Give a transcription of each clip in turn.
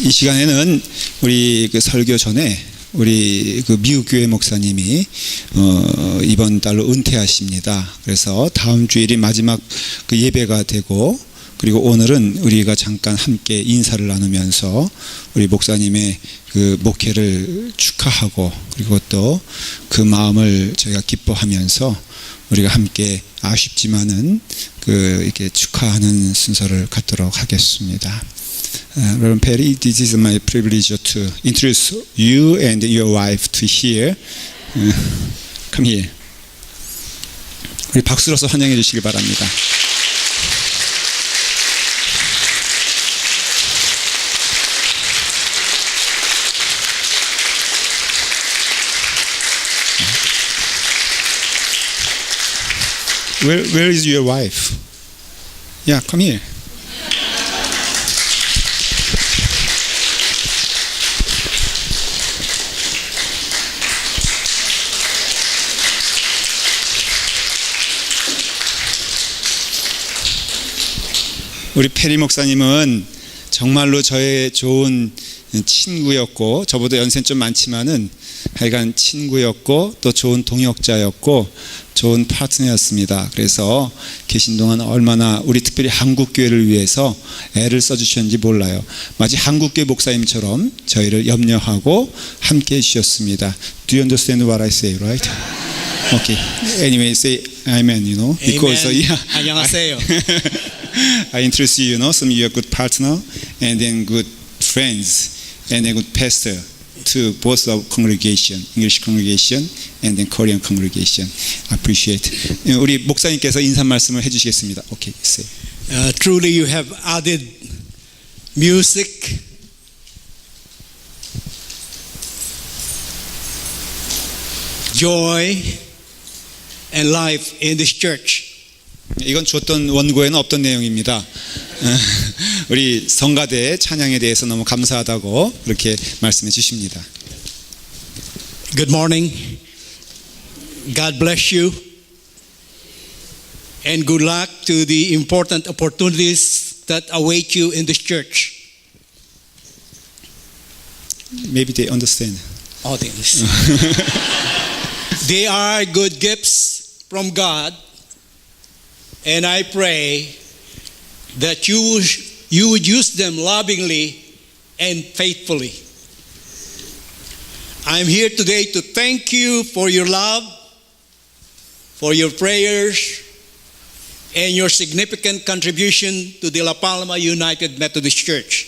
이 시간에는 우리 그 설교 전에 우리 그 미국 교회 목사님이 이번 달로 은퇴하십니다. 그래서 다음 주일이 마지막 그 예배가 되고, 그리고 오늘은 우리가 잠깐 함께 인사를 나누면서 우리 목사님의 그 목회를 축하하고, 그리고 또 그 마음을 저희가 기뻐하면서 우리가 함께 아쉽지만은 그 이렇게 축하하는 순서를 갖도록 하겠습니다. Reverend Perry, this is my privilege to introduce you and your wife to here. Come here. 우리 박수로서 환영해 주시기 바랍니다. Where is your wife? Yeah, come here. 우리 페리 목사님은 정말로 저의 좋은 친구였고, 저보다 연세는 좀 많지만은 하여간 친구였고, 또 좋은 동역자였고 좋은 파트너였습니다. 그래서 계신 동안 얼마나 우리 특별히 한국교회를 위해서 애를 써주셨는지 몰라요. 마치 한국교회 목사님처럼 저희를 염려하고 함께 해주셨습니다. Do you understand what I say, right? Okay. Anyway, say amen, you know. Because 안녕하세요. I introduce you, some of your good partner, and then good friends, and then good pastor to both of congregation, English congregation, and then Korean congregation. I appreciate. 우리 목사님께서 인사 말씀을 해주시겠습니다. Okay, say. Truly, you have added music, joy, and life in this church. 이건 줬던 원고에는 없던 내용입니다. 우리 성가대 찬양에 대해서 너무 감사하다고 그렇게 말씀해 주십니다. Good morning. God bless you. And good luck to the important opportunities that await you in this church. Maybe they understand. Oh, they understand. They are good gifts from God. And I pray that you would use them lovingly and faithfully. I'm here today to thank you for your love, for your prayers, and your significant contribution to the La Palma United Methodist Church.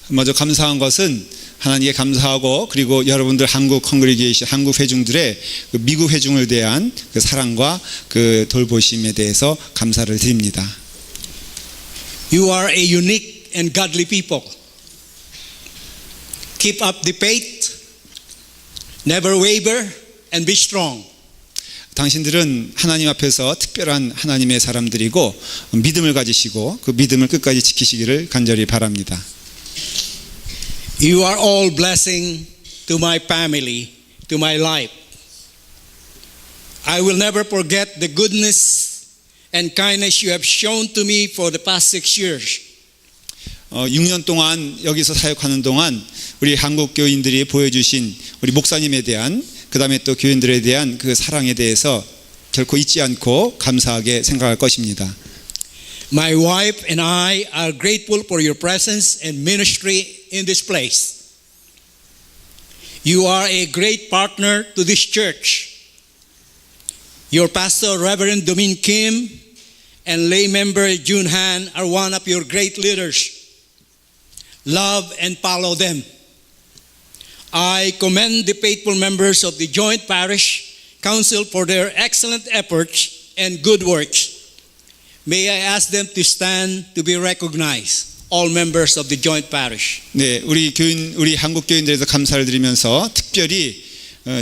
먼저 감사한 것은 하나님께 감사하고, 그리고 여러분들 한국 컨그리게이션, 한국 회중들의 그 미국 회중을 대한 그 사랑과 그 돌보심에 대해서 감사를 드립니다. You are a unique and godly people. Keep up the faith, never waver, and be strong. 당신들은 하나님 앞에서 특별한 하나님의 사람들이고, 믿음을 가지시고 그 믿음을 끝까지 지키시기를 간절히 바랍니다. You are all blessing to my family, to my life. I will never forget the goodness and kindness you have shown to me for the past 6 years. 6년 동안 여기서 사역하는 동안 우리 한국 교인들이 보여주신 우리 목사님에 대한, 그 다음에 또 교인들에 대한 그 사랑에 대해서 결코 잊지 않고 감사하게 생각할 것입니다. My wife and I are grateful for your presence and ministry in this place. You are a great partner to this church. Your pastor, Reverend Domin Kim, and lay member Jun Han are one of your great leaders. Love and follow them. I commend the faithful members of the Joint Parish Council for their excellent efforts and good works. May I ask them to stand to be recognized, all members of the Joint Parish. 네, 우리 한국 교인들에서 감사를 드리면서 특별히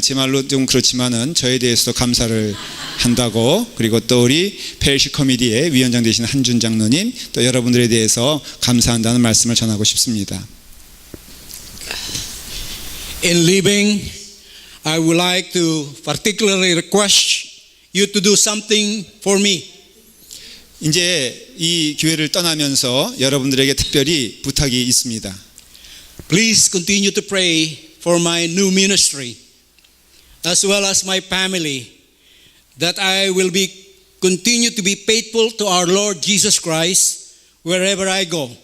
제 말로 좀 그렇지만은 저에 대해서도 감사를 한다고, 그리고 또 우리 페리시 커미디의 위원장 되신 한준 장로님, 또 여러분들에 대해서 감사한다는 말씀을 전하고 싶습니다. In leaving, I would like to particularly request you to do something for me. 이제 이 교회를 떠나면서 여러분들에게 특별히 부탁이 있습니다. Please continue to pray for my new ministry as well as my family, that I will continue to be faithful to our Lord Jesus Christ wherever I go.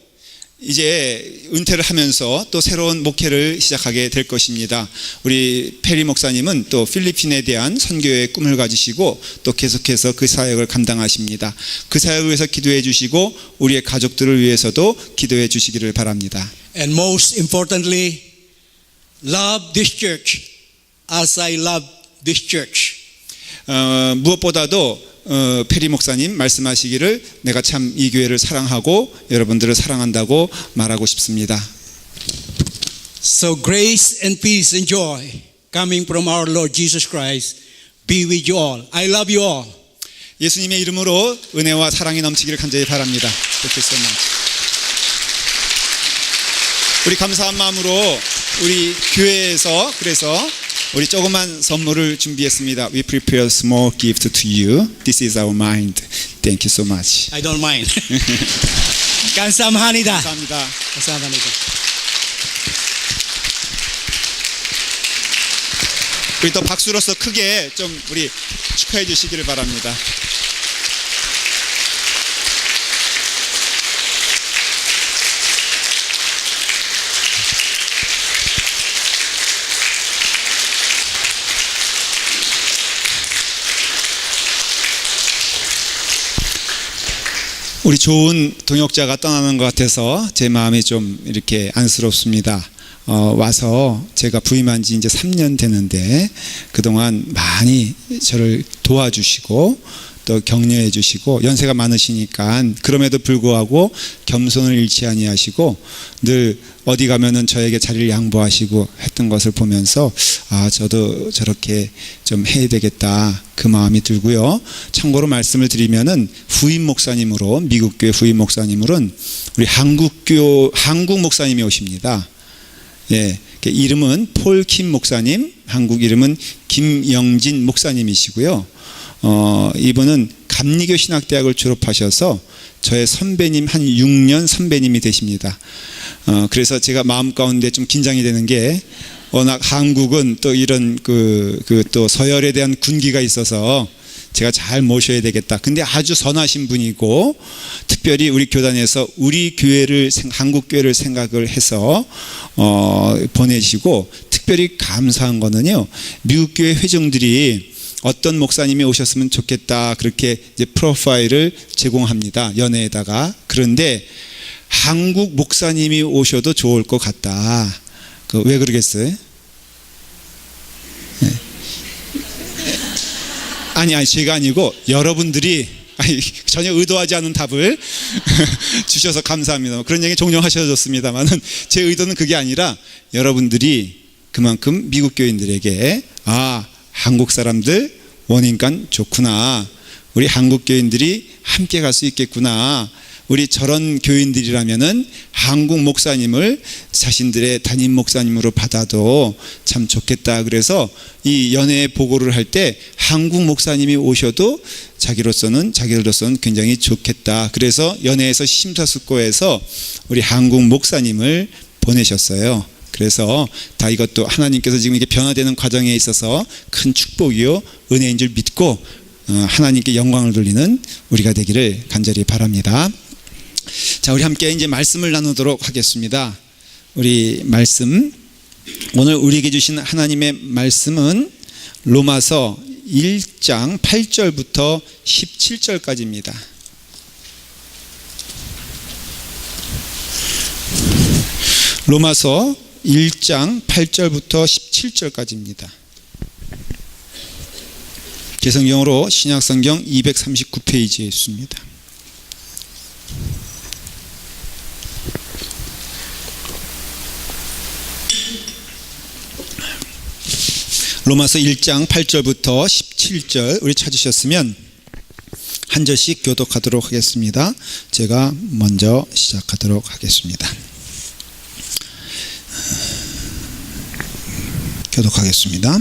이제 은퇴를 하면서 또 새로운 목회를 시작하게 될 것입니다. 우리 페리 목사님은 또 필리핀에 대한 선교의 꿈을 가지시고 또 계속해서 그 사역을 감당하십니다. 그 사역을 위해서 기도해 주시고 우리의 가족들을 위해서도 기도해 주시기를 바랍니다. And most importantly, love this church as I love this church. 무엇보다도 페리 목사님 말씀하시기를 내가 참 이 교회를 사랑하고 여러분들을 사랑한다고 말하고 싶습니다. So grace and peace and joy coming from our Lord Jesus Christ be with you all. I love you all. 예수님의 이름으로 은혜와 사랑이 넘치기를 간절히 바랍니다. Thank you so much. 우리 감사한 마음으로 우리 교회에서 그래서 우리 조그만 선물을 준비했습니다. We prepare a small gift to you. This is our mind. Thank you so much. I don't mind. 감사합니다. 감사합니다. 감사합니다. 우리 또 박수로서 크게 좀 우리 축하해 주시기를 바랍니다. 우리 좋은 동역자가 떠나는 것 같아서 제 마음이 좀 이렇게 안쓰럽습니다. 와서 제가 부임한 지 이제 3년 되는데 그동안 많이 저를 도와주시고 또 격려해 주시고 연세가 많으시니까 그럼에도 불구하고 겸손을 잃지 아니하시고 늘 어디 가면은 저에게 자리를 양보하시고 했던 것을 보면서 아 저도 저렇게 좀 해야 되겠다 그 마음이 들고요. 참고로 말씀을 드리면은 후임 목사님으로 미국 교회 후임 목사님으로는 우리 한국 목사님이 오십니다. 예, 이름은 폴킴 목사님, 한국 이름은 김영진 목사님이시고요. 이분은 감리교 신학대학을 졸업하셔서 저의 선배님 한 6년 선배님이 되십니다. 그래서 제가 마음 가운데 좀 긴장이 되는 게 워낙 한국은 또 이런 또 서열에 대한 군기가 있어서 제가 잘 모셔야 되겠다. 근데 아주 선하신 분이고 특별히 우리 교단에서 우리 교회를 한국 교회를 생각을 해서 보내시고 특별히 감사한 거는요. 미국 교회 회중들이 어떤 목사님이 오셨으면 좋겠다 그렇게 이제 프로파일을 제공합니다. 연애에다가. 그런데 한국 목사님이 오셔도 좋을 것 같다. 왜 그러겠어요? 네. 아니 제가 아니고 여러분들이 전혀 의도하지 않은 답을 주셔서 감사합니다. 그런 얘기 종종 하셔줬습니다만은 제 의도는 그게 아니라 여러분들이 그만큼 미국 교인들에게 한국 사람들 원인간 좋구나. 우리 한국 교인들이 함께 갈 수 있겠구나. 우리 저런 교인들이라면은 한국 목사님을 자신들의 담임 목사님으로 받아도 참 좋겠다. 그래서 이 연애 보고를 할 때 한국 목사님이 오셔도 자기로서는 굉장히 좋겠다. 그래서 연애에서 심사숙고해서 우리 한국 목사님을 보내셨어요. 그래서 다 이것도 하나님께서 지금 이게 변화되는 과정에 있어서 큰 축복이요 은혜인 줄 믿고 하나님께 영광을 돌리는 우리가 되기를 간절히 바랍니다. 자, 우리 함께 이제 말씀을 나누도록 하겠습니다. 우리 말씀 오늘 우리에게 주신 하나님의 말씀은 로마서 1장 8절부터 17절까지입니다. 로마서 1장 8절부터 17절까지입니다. 제 성경으로 신약성경 239페이지에 있습니다. 로마서 1장 8절부터 17절 우리 찾으셨으면 한 절씩 교독하도록 하겠습니다. 제가 먼저 시작하도록 하겠습니다. 교독하겠습니다.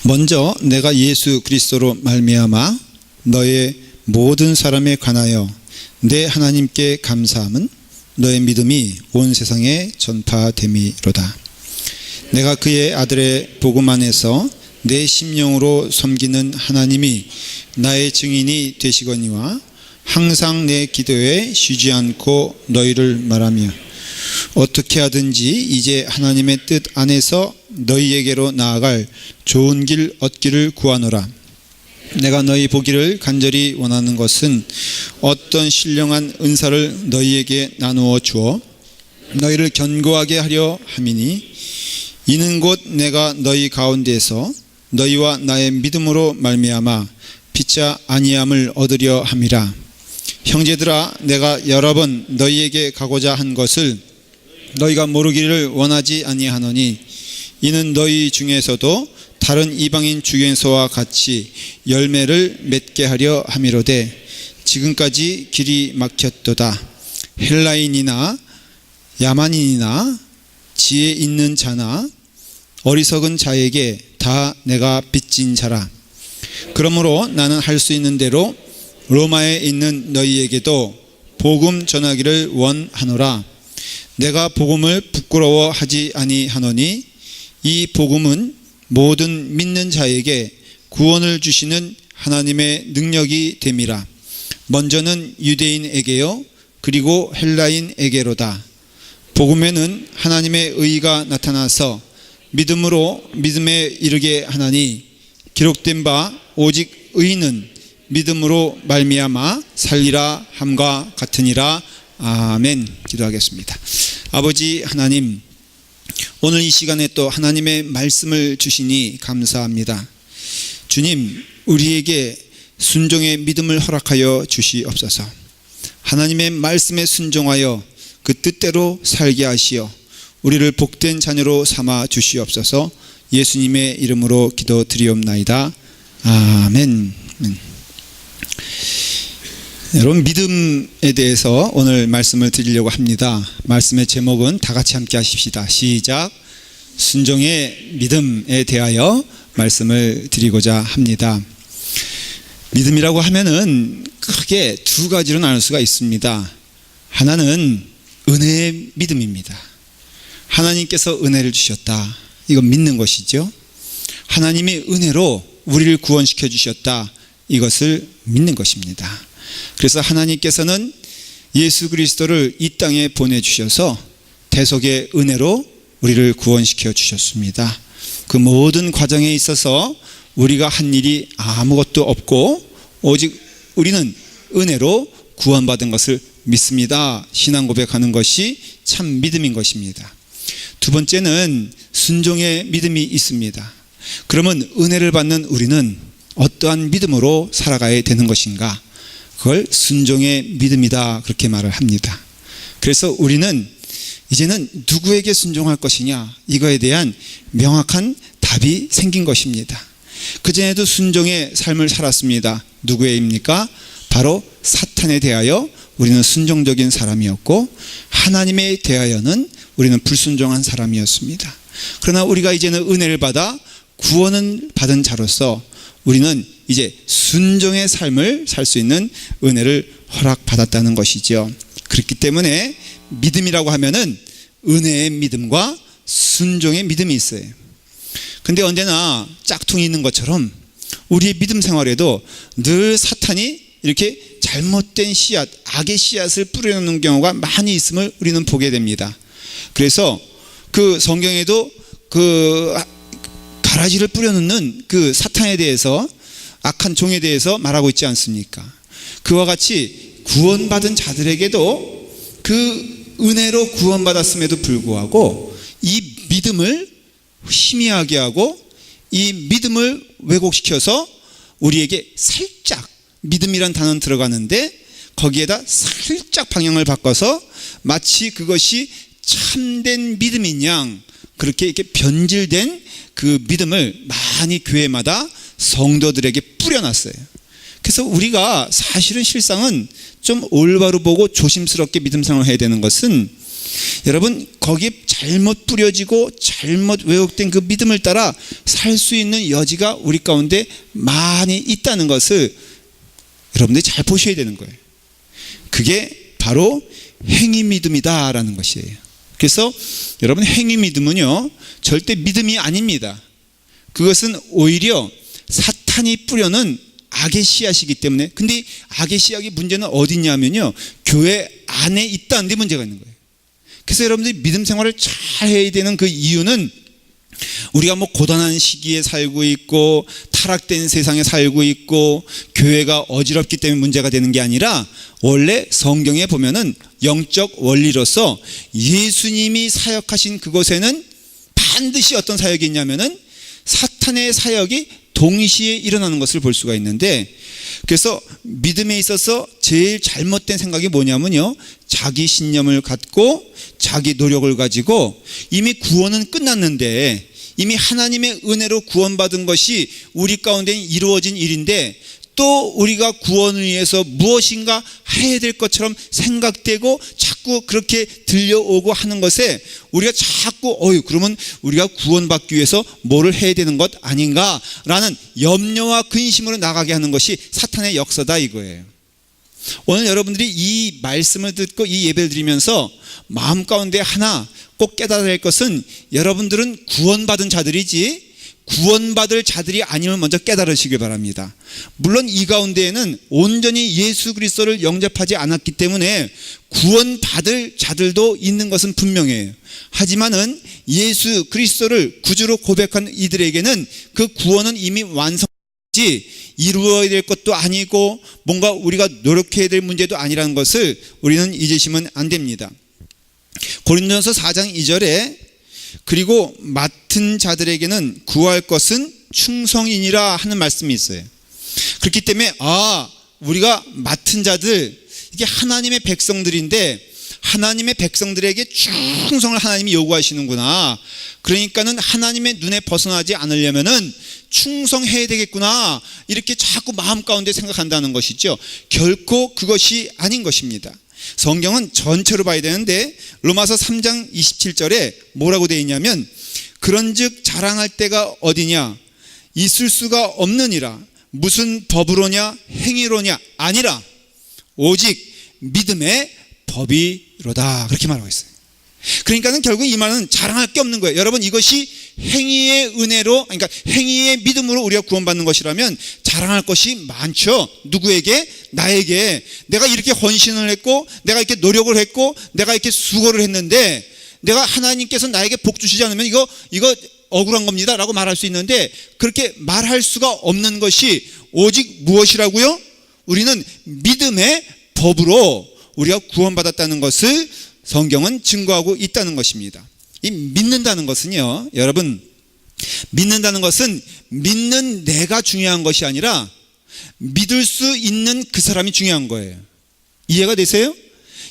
먼저 내가 예수 그리스도로 말미암아 너의 모든 사람에 관하여 내 하나님께 감사함은 너의 믿음이 온 세상에 전파됨이로다. 내가 그의 아들의 복음 안에서 내 심령으로 섬기는 하나님이 나의 증인이 되시거니와 항상 내 기도에 쉬지 않고 너희를 말하며 어떻게 하든지 이제 하나님의 뜻 안에서 너희에게로 나아갈 좋은 길 얻기를 구하노라. 내가 너희 보기를 간절히 원하는 것은 어떤 신령한 은사를 너희에게 나누어 주어 너희를 견고하게 하려 함이니 이는 곧 내가 너희 가운데에서 너희와 나의 믿음으로 말미암아 피차 아니함을 얻으려 함이라. 형제들아, 내가 여러 번 너희에게 가고자 한 것을 너희가 모르기를 원하지 아니하노니 이는 너희 중에서도 다른 이방인 중에서와 같이 열매를 맺게 하려 함이로되 지금까지 길이 막혔도다. 헬라인이나 야만인이나 지혜 있는 자나 어리석은 자에게 다 내가 빚진 자라. 그러므로 나는 할 수 있는 대로 로마에 있는 너희에게도 복음 전하기를 원하노라. 내가 복음을 부끄러워하지 아니하노니 이 복음은 모든 믿는 자에게 구원을 주시는 하나님의 능력이 됨이라. 먼저는 유대인에게요 그리고 헬라인에게로다. 복음에는 하나님의 의가 나타나서 믿음으로 믿음에 이르게 하나니 기록된 바 오직 의인은 믿음으로 말미암아 살리라 함과 같으니라. 아멘. 기도하겠습니다. 아버지 하나님, 오늘 이 시간에 또 하나님의 말씀을 주시니 감사합니다. 주님, 우리에게 순종의 믿음을 허락하여 주시옵소서. 하나님의 말씀에 순종하여 그 뜻대로 살게 하시어 우리를 복된 자녀로 삼아 주시옵소서. 예수님의 이름으로 기도드리옵나이다. 아멘. 여러분, 믿음에 대해서 오늘 말씀을 드리려고 합니다. 말씀의 제목은 다 같이 함께 하십시다. 시작. 순종의 믿음에 대하여 말씀을 드리고자 합니다. 믿음이라고 하면은 크게 두 가지로 나눌 수가 있습니다. 하나는 은혜의 믿음입니다. 하나님께서 은혜를 주셨다. 이건 믿는 것이죠. 하나님의 은혜로 우리를 구원시켜 주셨다. 이것을 믿는 것입니다. 그래서 하나님께서는 예수 그리스도를 이 땅에 보내주셔서 대속의 은혜로 우리를 구원시켜 주셨습니다. 그 모든 과정에 있어서 우리가 한 일이 아무것도 없고 오직 우리는 은혜로 구원받은 것을 믿습니다. 신앙 고백하는 것이 참 믿음인 것입니다. 두 번째는 순종의 믿음이 있습니다. 그러면 은혜를 받는 우리는 어떠한 믿음으로 살아가야 되는 것인가? 그걸 순종의 믿음이다, 그렇게 말을 합니다. 그래서 우리는 이제는 누구에게 순종할 것이냐, 이거에 대한 명확한 답이 생긴 것입니다. 그전에도 순종의 삶을 살았습니다. 누구에입니까? 바로 사탄에 대하여 우리는 순종적인 사람이었고 하나님에 대하여는 우리는 불순종한 사람이었습니다. 그러나 우리가 이제는 은혜를 받아 구원을 받은 자로서 우리는 이제 순종의 삶을 살 수 있는 은혜를 허락받았다는 것이죠. 그렇기 때문에 믿음이라고 하면은 은혜의 믿음과 순종의 믿음이 있어요. 근데 언제나 짝퉁이 있는 것처럼 우리의 믿음 생활에도 늘 사탄이 이렇게 잘못된 씨앗, 악의 씨앗을 뿌려놓는 경우가 많이 있음을 우리는 보게 됩니다. 그래서 그 성경에도 그 가라지를 뿌려놓는 그 사탄에 대해서, 악한 종에 대해서 말하고 있지 않습니까? 그와 같이 구원받은 자들에게도 그 은혜로 구원받았음에도 불구하고 이 믿음을 희미하게 하고 이 믿음을 왜곡시켜서 우리에게 살짝, 믿음이란 단어는 들어가는데 거기에다 살짝 방향을 바꿔서 마치 그것이 참된 믿음인 양 그렇게 이렇게 변질된 그 믿음을 많이 교회마다 성도들에게 뿌려놨어요. 그래서 우리가 사실은 실상은 좀 올바로 보고 조심스럽게 믿음 생활을 해야 되는 것은, 여러분, 거기에 잘못 뿌려지고 잘못 왜곡된 그 믿음을 따라 살 수 있는 여지가 우리 가운데 많이 있다는 것을 여러분들이 잘 보셔야 되는 거예요. 그게 바로 행위 믿음이다라는 것이에요. 그래서 여러분, 행위 믿음은요 절대 믿음이 아닙니다. 그것은 오히려 사탄이 뿌려놓은 악의 씨앗이기 때문에. 근데 악의 씨앗의 문제는 어디 있냐면요, 교회 안에 있다는 데 문제가 있는 거예요. 그래서 여러분들이 믿음 생활을 잘 해야 되는 그 이유는, 우리가 뭐 고단한 시기에 살고 있고 타락된 세상에 살고 있고 교회가 어지럽기 때문에 문제가 되는 게 아니라, 원래 성경에 보면은 영적 원리로서 예수님이 사역하신 그곳에는 반드시 어떤 사역이 있냐면은 사탄의 사역이 동시에 일어나는 것을 볼 수가 있는데, 그래서 믿음에 있어서 제일 잘못된 생각이 뭐냐면요, 자기 신념을 갖고 자기 노력을 가지고 이미 구원은 끝났는데, 이미 하나님의 은혜로 구원받은 것이 우리 가운데 이루어진 일인데, 또 우리가 구원을 위해서 무엇인가 해야 될 것처럼 생각되고 자꾸 그렇게 들려오고 하는 것에 우리가 자꾸 그러면 우리가 구원받기 위해서 뭐를 해야 되는 것 아닌가라는 염려와 근심으로 나가게 하는 것이 사탄의 역사다 이거예요. 오늘 여러분들이 이 말씀을 듣고 이 예배를 드리면서 마음 가운데 하나 꼭 깨달아야 할 것은, 여러분들은 구원받은 자들이지 구원받을 자들이 아님을 먼저 깨달으시길 바랍니다. 물론 이 가운데에는 온전히 예수 그리스도를 영접하지 않았기 때문에 구원받을 자들도 있는 것은 분명해요. 하지만은 예수 그리스도를 구주로 고백한 이들에게는 그 구원은 이미 완성되지 이루어야 될 것도 아니고 뭔가 우리가 노력해야 될 문제도 아니라는 것을 우리는 잊으시면 안 됩니다. 고린도전서 4장 2절에 그리고 맡은 자들에게는 구할 것은 충성이니라 하는 말씀이 있어요. 그렇기 때문에 우리가 맡은 자들, 이게 하나님의 백성들인데 하나님의 백성들에게 충성을 하나님이 요구하시는구나. 그러니까는 하나님의 눈에 벗어나지 않으려면은 충성해야 되겠구나, 이렇게 자꾸 마음 가운데 생각한다는 것이죠. 결코 그것이 아닌 것입니다. 성경은 전체로 봐야 되는데 로마서 3장 27절에 뭐라고 되어 있냐면, 그런즉 자랑할 때가 어디냐, 있을 수가 없느니라. 무슨 법으로냐 행위로냐 아니라 오직 믿음의 법이로다, 그렇게 말하고 있어요. 그러니까는 결국 이 말은 자랑할 게 없는 거예요. 여러분, 이것이 행위의 은혜로, 그러니까 행위의 믿음으로 우리가 구원받는 것이라면 자랑할 것이 많죠. 누구에게? 나에게. 내가 이렇게 헌신을 했고 내가 이렇게 노력을 했고 내가 이렇게 수고를 했는데 내가 하나님께서 나에게 복 주시지 않으면 이거 억울한 겁니다 라고 말할 수 있는데, 그렇게 말할 수가 없는 것이 오직 무엇이라고요? 우리는 믿음의 법으로 우리가 구원받았다는 것을 성경은 증거하고 있다는 것입니다. 이 믿는다는 것은요, 여러분, 믿는다는 것은 믿는 내가 중요한 것이 아니라 믿을 수 있는 그 사람이 중요한 거예요. 이해가 되세요?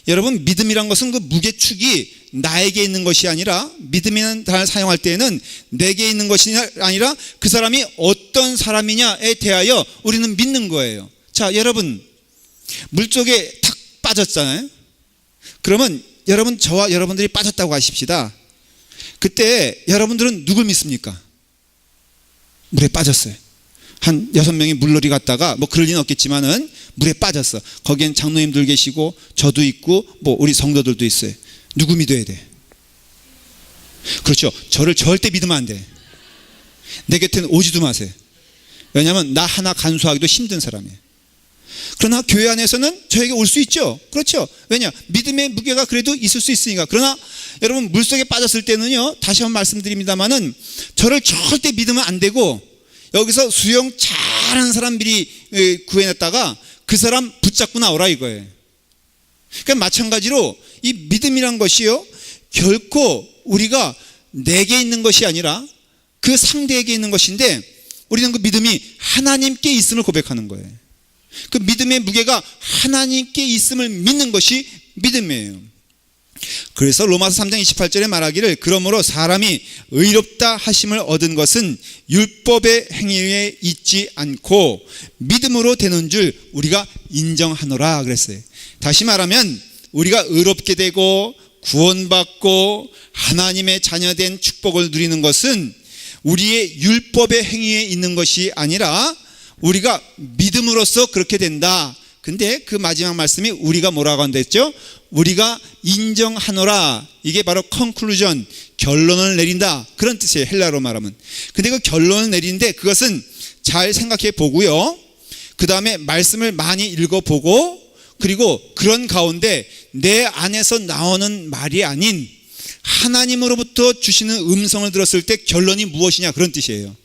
여러분, 믿음이란 것은 그 무게축이 나에게 있는 것이 아니라, 믿음이라는 단어를 사용할 때에는 내게 있는 것이 아니라 그 사람이 어떤 사람이냐에 대하여 우리는 믿는 거예요. 자, 여러분, 물속에 탁 빠졌잖아요. 그러면 여러분, 저와 여러분들이 빠졌다고 하십시다. 그때 여러분들은 누굴 믿습니까? 물에 빠졌어요. 한 6명이 물놀이 갔다가, 뭐 그럴 리는 없겠지만은 물에 빠졌어. 거기엔 장로님들 계시고 저도 있고 뭐 우리 성도들도 있어요. 누구 믿어야 돼? 그렇죠. 저를 절대 믿으면 안 돼. 내 곁에는 오지도 마세요. 왜냐하면 나 하나 간수하기도 힘든 사람이에요. 그러나 교회 안에서는 저에게 올 수 있죠. 그렇죠. 왜냐? 믿음의 무게가 그래도 있을 수 있으니까. 그러나 여러분, 물속에 빠졌을 때는요, 다시 한번 말씀드립니다만은 저를 절대 믿으면 안 되고, 여기서 수영 잘하는 사람 미리 구해냈다가 그 사람 붙잡고 나오라 이거예요. 그러니까 마찬가지로 이 믿음이란 것이요, 결코 우리가 내게 있는 것이 아니라 그 상대에게 있는 것인데, 우리는 그 믿음이 하나님께 있음을 고백하는 거예요. 그 믿음의 무게가 하나님께 있음을 믿는 것이 믿음이에요. 그래서 로마서 3장 28절에 말하기를, 그러므로 사람이 의롭다 하심을 얻은 것은 율법의 행위에 있지 않고 믿음으로 되는 줄 우리가 인정하노라 그랬어요. 다시 말하면 우리가 의롭게 되고 구원받고 하나님의 자녀된 축복을 누리는 것은 우리의 율법의 행위에 있는 것이 아니라 우리가 믿음으로써 그렇게 된다. 근데 그 마지막 말씀이 우리가 뭐라고 한댔죠? 우리가 인정하노라. 이게 바로 conclusion, 결론을 내린다, 그런 뜻이에요, 헬라어로 말하면. 근데 그 결론을 내리는데 그것은 잘 생각해 보고요, 그 다음에 말씀을 많이 읽어보고, 그리고 그런 가운데 내 안에서 나오는 말이 아닌 하나님으로부터 주시는 음성을 들었을 때 결론이 무엇이냐, 그런 뜻이에요.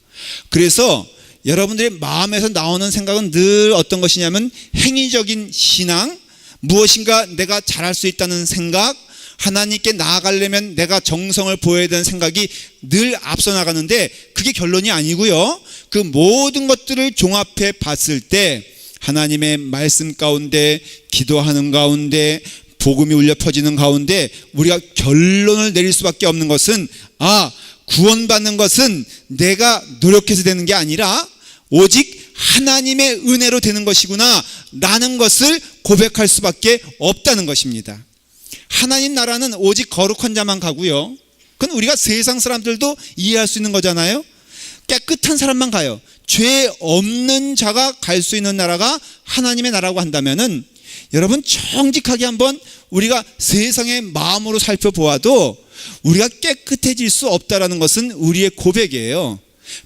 그래서 여러분들의 마음에서 나오는 생각은 늘 어떤 것이냐면 행위적인 신앙, 무엇인가 내가 잘할 수 있다는 생각, 하나님께 나아가려면 내가 정성을 보여야 되는 생각이 늘 앞서 나가는데 그게 결론이 아니고요, 그 모든 것들을 종합해 봤을 때 하나님의 말씀 가운데, 기도하는 가운데, 복음이 울려 퍼지는 가운데 우리가 결론을 내릴 수밖에 없는 것은, 구원받는 것은 내가 노력해서 되는 게 아니라 오직 하나님의 은혜로 되는 것이구나 라는 것을 고백할 수밖에 없다는 것입니다. 하나님 나라는 오직 거룩한 자만 가고요, 그건 우리가 세상 사람들도 이해할 수 있는 거잖아요. 깨끗한 사람만 가요. 죄 없는 자가 갈 수 있는 나라가 하나님의 나라고 한다면은, 여러분 정직하게 한번 우리가 세상의 마음으로 살펴보아도 우리가 깨끗해질 수 없다라는 것은 우리의 고백이에요.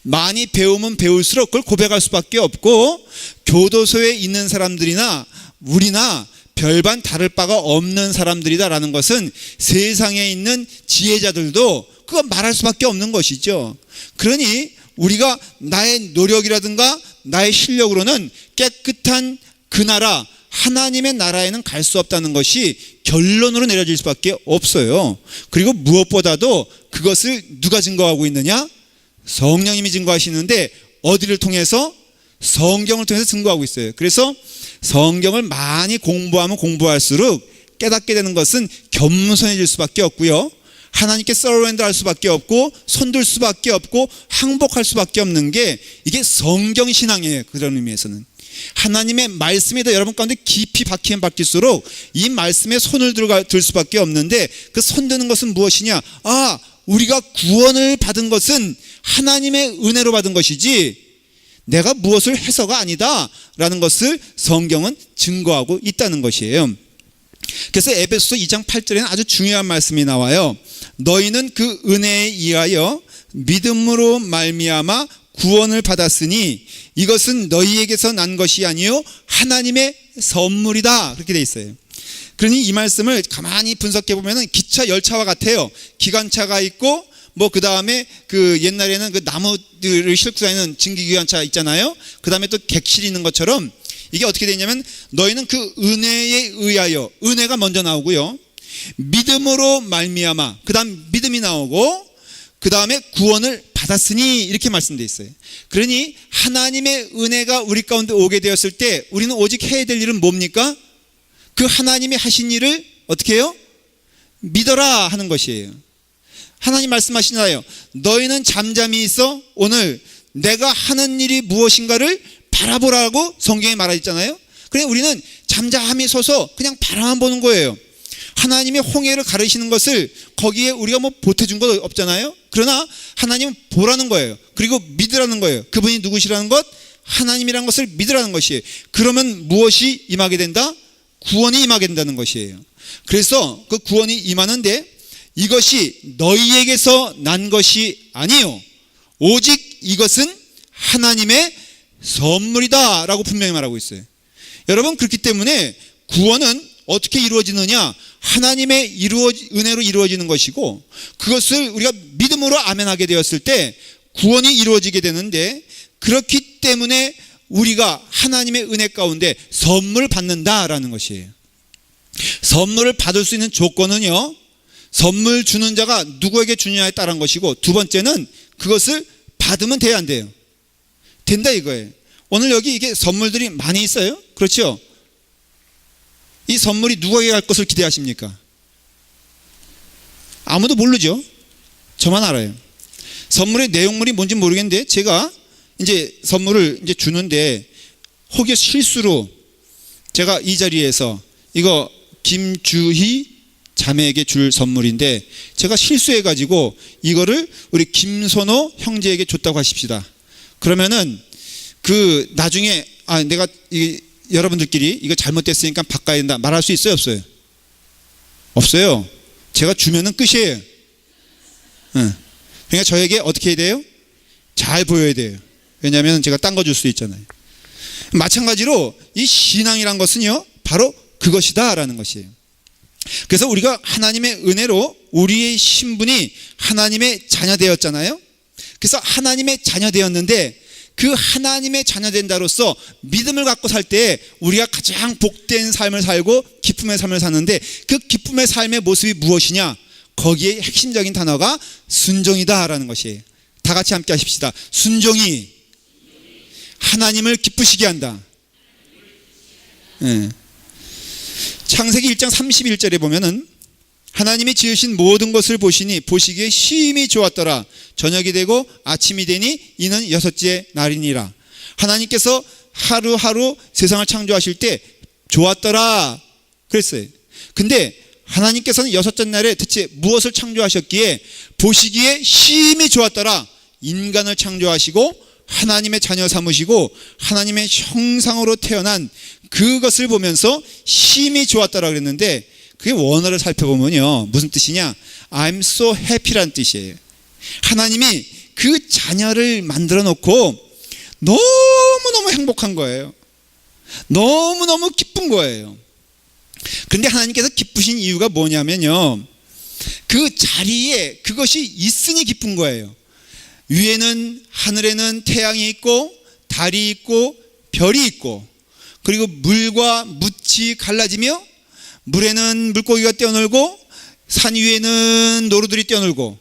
많이 배우면 배울수록 그걸 고백할 수밖에 없고, 교도소에 있는 사람들이나 우리나 별반 다를 바가 없는 사람들이다라는 것은 세상에 있는 지혜자들도 그거 말할 수밖에 없는 것이죠. 그러니 우리가 나의 노력이라든가 나의 실력으로는 깨끗한 그 나라, 하나님의 나라에는 갈 수 없다는 것이 결론으로 내려질 수밖에 없어요. 그리고 무엇보다도 그것을 누가 증거하고 있느냐? 성령님이 증거하시는데 어디를 통해서? 성경을 통해서 증거하고 있어요. 그래서 성경을 많이 공부하면 공부할수록 깨닫게 되는 것은 겸손해질 수밖에 없고요, 하나님께 서렌더 할 수밖에 없고, 손들 수밖에 없고, 항복할 수밖에 없는 게 이게 성경 신앙이에요. 그런 의미에서는 하나님의 말씀이 더 여러분 가운데 깊이 박히면 박힐수록 이 말씀에 손을 들 수밖에 없는데, 그 손드는 것은 무엇이냐? 우리가 구원을 받은 것은 하나님의 은혜로 받은 것이지 내가 무엇을 해서가 아니다 라는 것을 성경은 증거하고 있다는 것이에요. 그래서 에베소서 2장 8절에는 아주 중요한 말씀이 나와요. 너희는 그 은혜에 의하여 믿음으로 말미암아 구원을 받았으니 이것은 너희에게서 난 것이 아니요 하나님의 선물이다, 그렇게 돼 있어요. 그러니 이 말씀을 가만히 분석해 보면은 기차 열차와 같아요. 기관차가 있고, 그 다음에 그 옛날에는 그 나무들을 싣고 다니는 증기기관차 있잖아요. 그 다음에 또 객실이 있는 것처럼 이게 어떻게 되냐면, 너희는 그 은혜에 의하여, 은혜가 먼저 나오고요, 믿음으로 말미암아, 그 다음 믿음이 나오고, 그 다음에 구원을 받았으니, 이렇게 말씀되어 있어요. 그러니 하나님의 은혜가 우리 가운데 오게 되었을 때 우리는 오직 해야 될 일은 뭡니까? 그 하나님이 하신 일을 어떻게 해요? 믿어라 하는 것이에요. 하나님 말씀하시나요? 너희는 잠잠히 있어 오늘 내가 하는 일이 무엇인가를 바라보라고 성경에 말하잖아요. 그래 우리는 잠잠히 서서 그냥 바라만 보는 거예요. 하나님의 홍해를 가르시는 것을 거기에 우리가 보태준 거 없잖아요. 그러나 하나님은 보라는 거예요. 그리고 믿으라는 거예요. 그분이 누구시라는 것? 하나님이라는 것을 믿으라는 것이에요. 그러면 무엇이 임하게 된다? 구원이 임하게 된다는 것이에요. 그래서 그 구원이 임하는데 이것이 너희에게서 난 것이 아니요 오직 이것은 하나님의 선물이다 라고 분명히 말하고 있어요. 여러분, 그렇기 때문에 구원은 어떻게 이루어지느냐? 하나님의 은혜로 이루어지는 것이고, 그것을 우리가 믿음으로 아멘하게 되었을 때 구원이 이루어지게 되는데, 그렇기 때문에 우리가 하나님의 은혜 가운데 선물 받는다라는 것이에요. 선물을 받을 수 있는 조건은요, 선물 주는 자가 누구에게 주느냐에 따른 것이고, 두 번째는 그것을 받으면 돼야 안 돼요. 된다 이거예요. 오늘 여기 이게 선물들이 많이 있어요. 그렇죠? 이 선물이 누구에게 갈 것을 기대하십니까? 아무도 모르죠. 저만 알아요. 선물의 내용물이 뭔지 모르겠는데 제가 이제 선물을 이제 주는데 혹여 실수로 제가 이 자리에서 이거 김주희 자매에게 줄 선물인데 제가 실수해가지고 이거를 우리 김선호 형제에게 줬다고 하십시다. 그러면은 그 나중에 내가 여러분들끼리 이거 잘못됐으니까 바꿔야 된다 말할 수 있어요, 없어요? 없어요. 제가 주면은 끝이에요. 그러니까 저에게 어떻게 해야 돼요? 잘 보여야 돼요. 왜냐하면 제가 딴 거 줄 수 있잖아요. 마찬가지로 이 신앙이란 것은요, 바로 그것이다 라는 것이에요. 그래서 우리가 하나님의 은혜로 우리의 신분이 하나님의 자녀 되었잖아요. 그래서 하나님의 자녀 되었는데, 그 하나님의 자녀 된다로서 믿음을 갖고 살 때 우리가 가장 복된 삶을 살고 기쁨의 삶을 사는데, 그 기쁨의 삶의 모습이 무엇이냐? 거기에 핵심적인 단어가 순종이다 라는 것이에요. 다 같이 함께 하십시다. 순종이 하나님을 기쁘시게 한다. 창세기 1장 31절에 보면은 하나님이 지으신 모든 것을 보시니 보시기에 심히 좋았더라. 저녁이 되고 아침이 되니 이는 여섯째 날이니라. 하나님께서 하루하루 세상을 창조하실 때 좋았더라 그랬어요. 근데 하나님께서는 여섯째 날에 대체 무엇을 창조하셨기에 보시기에 심히 좋았더라? 인간을 창조하시고 하나님의 자녀 삼으시고 하나님의 형상으로 태어난 그것을 보면서 심히 좋았더라 그랬는데, 그게 원어를 살펴보면요, 무슨 뜻이냐? I'm so happy란 뜻이에요. 하나님이 그 자녀를 만들어 놓고 너무너무 행복한 거예요. 너무너무 기쁜 거예요. 그런데 하나님께서 기쁘신 이유가 뭐냐면요, 그 자리에 그것이 있으니 기쁜 거예요. 위에는, 하늘에는 태양이 있고 달이 있고 별이 있고, 그리고 물과 묻이 갈라지며 물에는 물고기가 뛰어놀고 산 위에는 노루들이 뛰어놀고,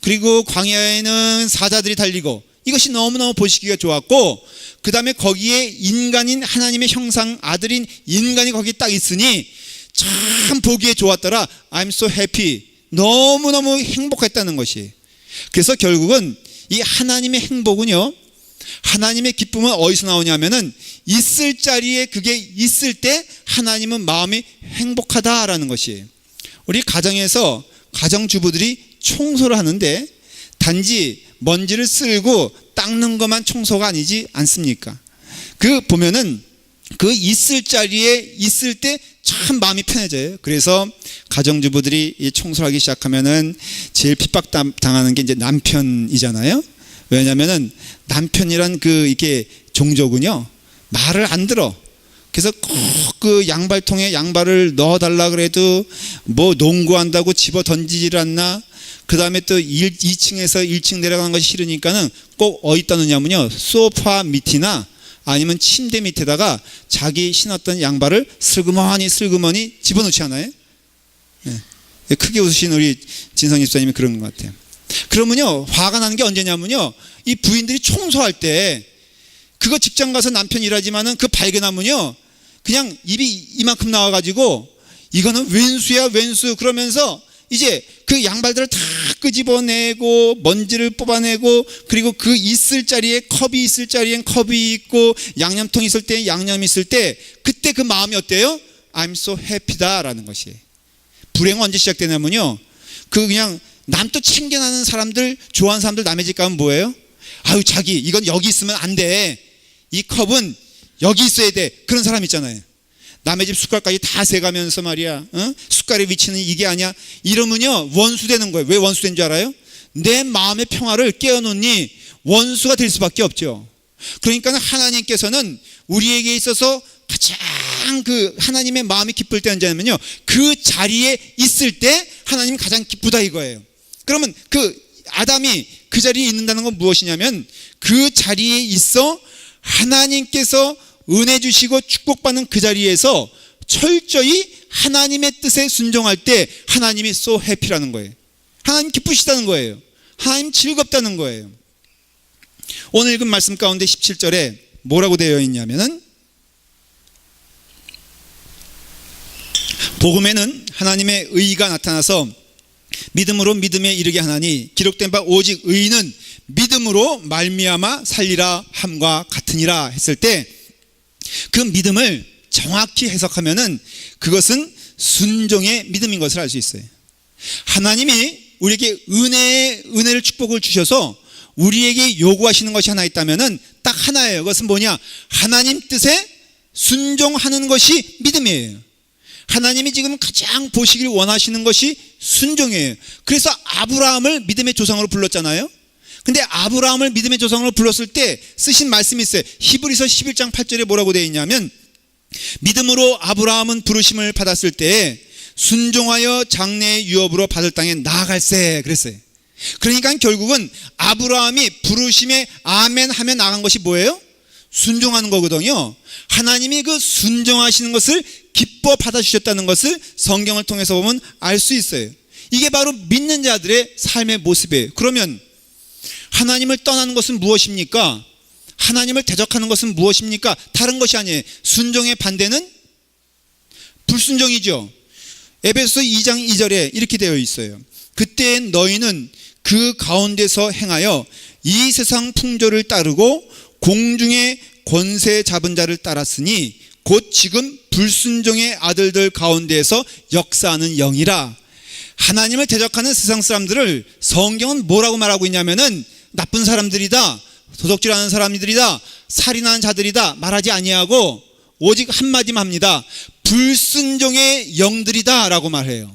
그리고 광야에는 사자들이 달리고, 이것이 너무너무 보시기가 좋았고, 그 다음에 거기에 인간인 하나님의 형상 아들인 인간이 거기에 딱 있으니 참 보기에 좋았더라. I'm so happy. 너무너무 행복했다는 것이. 그래서 결국은 이 하나님의 행복은요, 하나님의 기쁨은 어디서 나오냐면은 있을 자리에 그게 있을 때 하나님은 마음이 행복하다라는 것이에요. 우리 가정에서 가정주부들이 청소를 하는데 단지 먼지를 쓸고 닦는 것만 청소가 아니지 않습니까? 그 보면은 그 있을 자리에 있을 때 참 마음이 편해져요. 그래서 가정주부들이 이 청소를 하기 시작하면은 제일 핍박당하는 게 이제 남편이잖아요. 왜냐면은 남편이란 그 이게 종족은요, 말을 안 들어. 그래서 꼭 그 양발통에 양발을 넣어달라 그래도 뭐 농구한다고 집어 던지질 않나. 그 다음에 또 2층에서 1층 내려가는 것이 싫으니까는 꼭 어디다 넣냐면요, 소파 밑이나 아니면 침대 밑에다가 자기 신었던 양발을 슬그머니 집어넣지 않아요? 네. 크게 웃으신 우리 진성 집사님이 그런 것 같아요. 그러면요, 화가 나는 게 언제냐면요, 이 부인들이 청소할 때 그거 직장 가서 남편 일하지만은 그 발견하면요, 그냥 입이 이만큼 나와가지고 이거는 왼수야 왼수 그러면서 이제 그 양발들을 다 끄집어내고 먼지를 뽑아내고, 그리고 그 있을 자리에 컵이 있을 자리엔 컵이 있고 양념통 있을 때 양념이 있을 때 그때 그 마음이 어때요? I'm so happy다라는 것이. 불행은 언제 시작되냐면요, 그 그냥 남 또 챙겨나는 사람들, 좋아하는 사람들 남의 집 가면 뭐예요? 아유 자기 이건 여기 있으면 안 돼, 이 컵은 여기 있어야 돼, 그런 사람 있잖아요. 남의 집 숟갈까지 다 세가면서 말이야, 숟갈의 위치는 이게 아니야, 이러면요 원수 되는 거예요. 왜 원수 된 줄 알아요? 내 마음의 평화를 깨어놓니 원수가 될 수밖에 없죠. 그러니까 하나님께서는 우리에게 있어서 가장 그 하나님의 마음이 기쁠 때 언제냐면요, 그 자리에 있을 때 하나님이 가장 기쁘다 이거예요. 그러면 그 아담이 그 자리에 있는다는 건 무엇이냐면, 그 자리에 있어 하나님께서 은혜 주시고 축복받는 그 자리에서 철저히 하나님의 뜻에 순종할 때 하나님이 so happy라는 거예요. 하나님 기쁘시다는 거예요. 하나님 즐겁다는 거예요. 오늘 읽은 말씀 가운데 17절에 뭐라고 되어 있냐면은, 복음에는 하나님의 의가 나타나서 믿음으로 믿음에 이르게 하나니 기록된 바 오직 의인은 믿음으로 말미암아 살리라 함과 같으니라 했을 때, 그 믿음을 정확히 해석하면은 그것은 순종의 믿음인 것을 알 수 있어요. 하나님이 우리에게 은혜를 축복을 주셔서 우리에게 요구하시는 것이 하나 있다면은 딱 하나예요. 그것은 뭐냐? 하나님 뜻에 순종하는 것이 믿음이에요. 하나님이 지금 가장 보시길 원하시는 것이 순종이에요. 그래서 아브라함을 믿음의 조상으로 불렀잖아요. 근데 아브라함을 믿음의 조상으로 불렀을 때 쓰신 말씀이 있어요. 히브리서 11장 8절에 뭐라고 되어 있냐면, 믿음으로 아브라함은 부르심을 받았을 때 순종하여 장래의 유업으로 받을 땅에 나아갈세 그랬어요. 그러니까 결국은 아브라함이 부르심에 아멘 하며 나간 것이 뭐예요? 순종하는 거거든요. 하나님이 그 순종하시는 것을 기뻐 받아주셨다는 것을 성경을 통해서 보면 알 수 있어요. 이게 바로 믿는 자들의 삶의 모습이에요. 그러면 하나님을 떠나는 것은 무엇입니까? 하나님을 대적하는 것은 무엇입니까? 다른 것이 아니에요. 순종의 반대는 불순종이죠. 에베소서 2장 2절에 이렇게 되어 있어요. 그때 너희는 그 가운데서 행하여 이 세상 풍조를 따르고 공중의 권세 잡은 자를 따랐으니 곧 지금 불순종의 아들들 가운데에서 역사하는 영이라. 하나님을 대적하는 세상 사람들을 성경은 뭐라고 말하고 있냐면은 나쁜 사람들이다, 도둑질하는 사람들이다, 살인하는 자들이다 말하지 아니하고 오직 한마디만 합니다. 불순종의 영들이다 라고 말해요.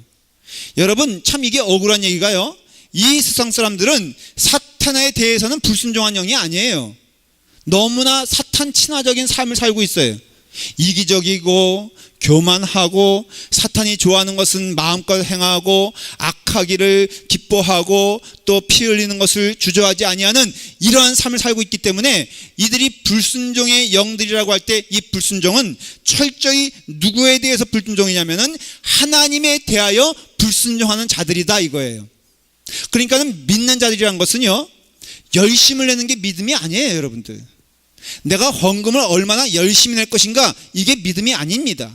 여러분, 참 이게 억울한 얘기가요, 이 세상 사람들은 사탄에 대해서는 불순종한 영이 아니에요. 너무나 사탄 친화적인 삶을 살고 있어요. 이기적이고 교만하고 사탄이 좋아하는 것은 마음껏 행하고 악하기를 기뻐하고 또 피 흘리는 것을 주저하지 아니하는 이러한 삶을 살고 있기 때문에 이들이 불순종의 영들이라고 할 때 이 불순종은 철저히 누구에 대해서 불순종이냐면은 하나님에 대하여 불순종하는 자들이다 이거예요. 그러니까는 믿는 자들이란 것은요, 열심을 내는 게 믿음이 아니에요. 여러분들, 내가 헌금을 얼마나 열심히 낼 것인가, 이게 믿음이 아닙니다.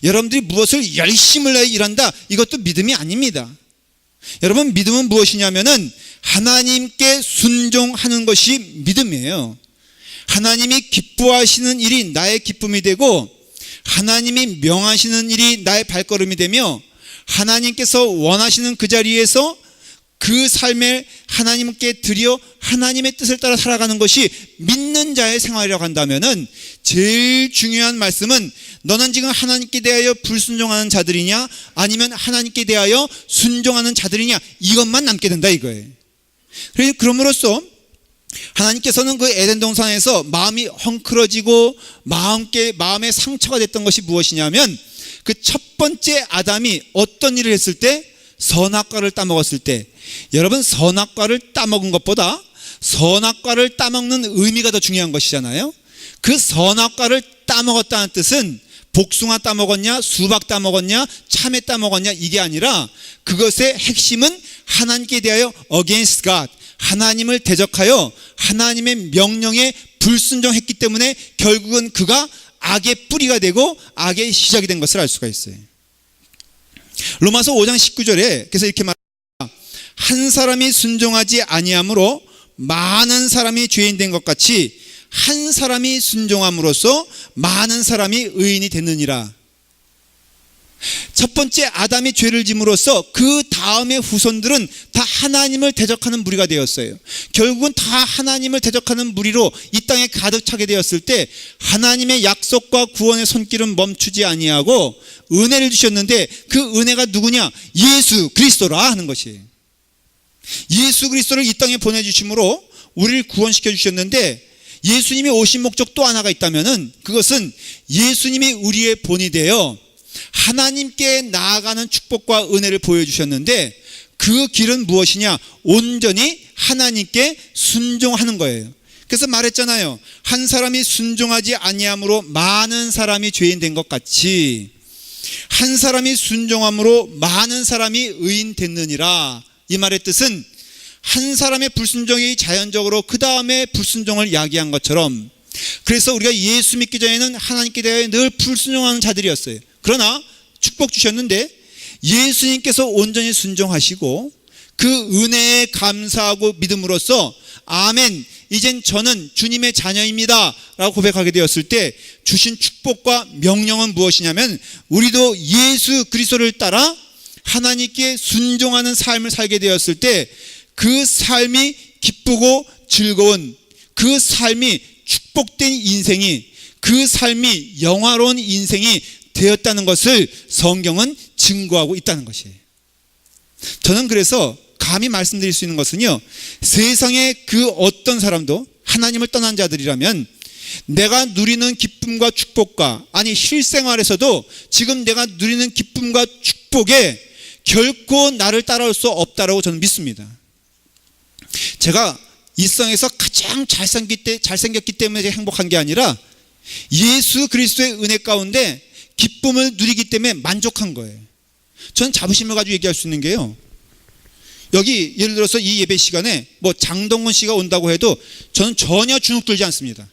여러분들이 무엇을 열심을 내어 일한다, 이것도 믿음이 아닙니다. 여러분, 믿음은 무엇이냐면은 하나님께 순종하는 것이 믿음이에요. 하나님이 기뻐하시는 일이 나의 기쁨이 되고 하나님이 명하시는 일이 나의 발걸음이 되며 하나님께서 원하시는 그 자리에서 그 삶을 하나님께 드려 하나님의 뜻을 따라 살아가는 것이 믿는 자의 생활이라고 한다면은 제일 중요한 말씀은 너는 지금 하나님께 대하여 불순종하는 자들이냐 아니면 하나님께 대하여 순종하는 자들이냐, 이것만 남게 된다 이거예요. 그럼으로써 하나님께서는 그 에덴 동산에서 마음이 헝클어지고 마음에 상처가 됐던 것이 무엇이냐면, 그 첫 번째 아담이 어떤 일을 했을 때, 선악과를 따먹었을 때, 여러분, 선악과를 따먹은 것보다 선악과를 따먹는 의미가 더 중요한 것이잖아요. 그 선악과를 따먹었다는 뜻은 복숭아 따먹었냐, 수박 따먹었냐, 참외 따먹었냐, 이게 아니라 그것의 핵심은 하나님께 대하여 against God, 하나님을 대적하여 하나님의 명령에 불순종했기 때문에 결국은 그가 악의 뿌리가 되고 악의 시작이 된 것을 알 수가 있어요. 로마서 5장 19절에 그래서 이렇게 말합니다. 한 사람이 순종하지 아니함으로 많은 사람이 죄인 된 것 같이 한 사람이 순종함으로써 많은 사람이 의인이 됐느니라. 첫 번째 아담이 죄를 짐으로써 그 다음의 후손들은 다 하나님을 대적하는 무리가 되었어요. 결국은 다 하나님을 대적하는 무리로 이 땅에 가득 차게 되었을 때 하나님의 약속과 구원의 손길은 멈추지 아니하고 은혜를 주셨는데 그 은혜가 누구냐? 예수 그리스도라 하는 것이에요. 예수 그리스도를 이 땅에 보내주심으로 우리를 구원시켜 주셨는데, 예수님이 오신 목적 또 하나가 있다면은 그것은 예수님이 우리의 본이 되어 하나님께 나아가는 축복과 은혜를 보여주셨는데, 그 길은 무엇이냐? 온전히 하나님께 순종하는 거예요. 그래서 말했잖아요. 한 사람이 순종하지 아니함으로 많은 사람이 죄인 된 것 같이 한 사람이 순종함으로 많은 사람이 의인 됐느니라. 이 말의 뜻은 한 사람의 불순종이 자연적으로 그 다음에 불순종을 야기한 것처럼, 그래서 우리가 예수 믿기 전에는 하나님께 대하여 늘 불순종하는 자들이었어요. 그러나 축복 주셨는데 예수님께서 온전히 순종하시고 그 은혜에 감사하고 믿음으로써 아멘, 이젠 저는 주님의 자녀입니다 라고 고백하게 되었을 때 주신 축복과 명령은 무엇이냐면, 우리도 예수 그리스도를 따라 하나님께 순종하는 삶을 살게 되었을 때 그 삶이 기쁘고 즐거운, 그 삶이 축복된 인생이, 그 삶이 영화로운 인생이 되었다는 것을 성경은 증거하고 있다는 것이에요. 저는 그래서 감히 말씀드릴 수 있는 것은요, 세상의 그 어떤 사람도 하나님을 떠난 자들이라면 내가 누리는 기쁨과 축복과, 아니 실생활에서도 지금 내가 누리는 기쁨과 축복에 결코 나를 따라올 수 없다라고 저는 믿습니다. 제가 이 세상에서 가장 잘생겼기 때문에 행복한 게 아니라 예수 그리스도의 은혜 가운데 기쁨을 누리기 때문에 만족한 거예요. 저는 자부심을 가지고 얘기할 수 있는 게요, 여기 예를 들어서 이 예배 시간에 뭐 장동건 씨가 온다고 해도 저는 전혀 주눅 들지 않습니다.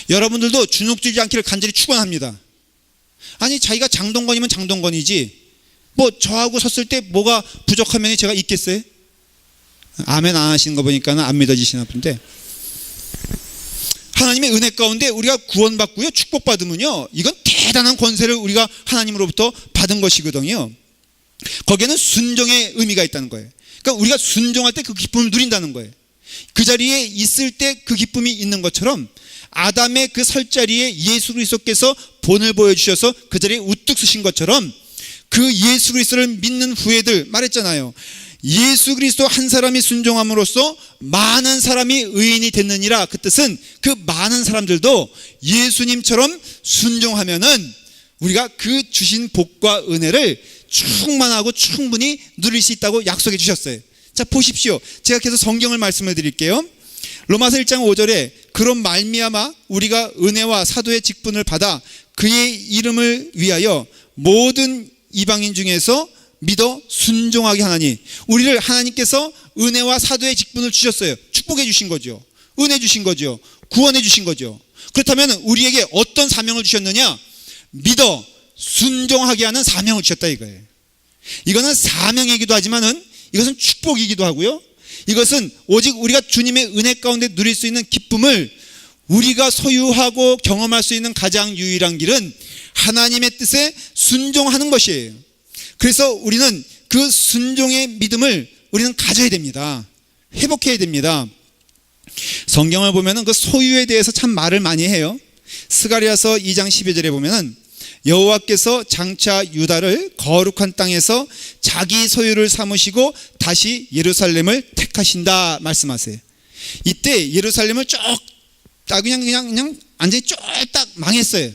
여러분들도 주눅 들지 않기를 간절히 축원합니다. 아니 자기가 장동건이면 장동건이지 뭐 저하고 섰을 때 뭐가 부족한 면이 제가 있겠어요? 아멘 안 하시는 거 보니까 안 믿어지시나 본데, 하나님의 은혜 가운데 우리가 구원받고요, 축복받으면요, 이건 대단한 권세를 우리가 하나님으로부터 받은 것이거든요. 거기에는 순종의 의미가 있다는 거예요. 그러니까 우리가 순종할 때 그 기쁨을 누린다는 거예요. 그 자리에 있을 때 그 기쁨이 있는 것처럼 아담의 그 설 자리에 예수 그리스도께서 본을 보여주셔서 그 자리에 우뚝 서신 것처럼 그 예수 그리스도를 믿는 후에들 말했잖아요. 예수 그리스도 한 사람이 순종함으로써 많은 사람이 의인이 됐느니라. 그 뜻은 그 많은 사람들도 예수님처럼 순종하면은 우리가 그 주신 복과 은혜를 충만하고 충분히 누릴 수 있다고 약속해 주셨어요. 자 보십시오. 제가 계속 성경을 말씀을 드릴게요. 로마서 1장 5절에 그런 말미암아 우리가 은혜와 사도의 직분을 받아 그의 이름을 위하여 모든 이방인 중에서 믿어 순종하게 하나니, 우리를 하나님께서 은혜와 사도의 직분을 주셨어요. 축복해 주신 거죠. 은혜 주신 거죠. 구원해 주신 거죠. 그렇다면 우리에게 어떤 사명을 주셨느냐? 믿어 순종하게 하는 사명을 주셨다 이거예요. 이거는 사명이기도 하지만은 이것은 축복이기도 하고요, 이것은 오직 우리가 주님의 은혜 가운데 누릴 수 있는 기쁨을 우리가 소유하고 경험할 수 있는 가장 유일한 길은 하나님의 뜻에 순종하는 것이에요. 그래서 우리는 그 순종의 믿음을 우리는 가져야 됩니다. 회복해야 됩니다. 성경을 보면은 그 소유에 대해서 참 말을 많이 해요. 스가랴서 2장 12절에 보면은 여호와께서 장차 유다를 거룩한 땅에서 자기 소유를 삼으시고 다시 예루살렘을 택하신다 말씀하세요. 이때 예루살렘을 그냥 완전히 쫄딱 망했어요.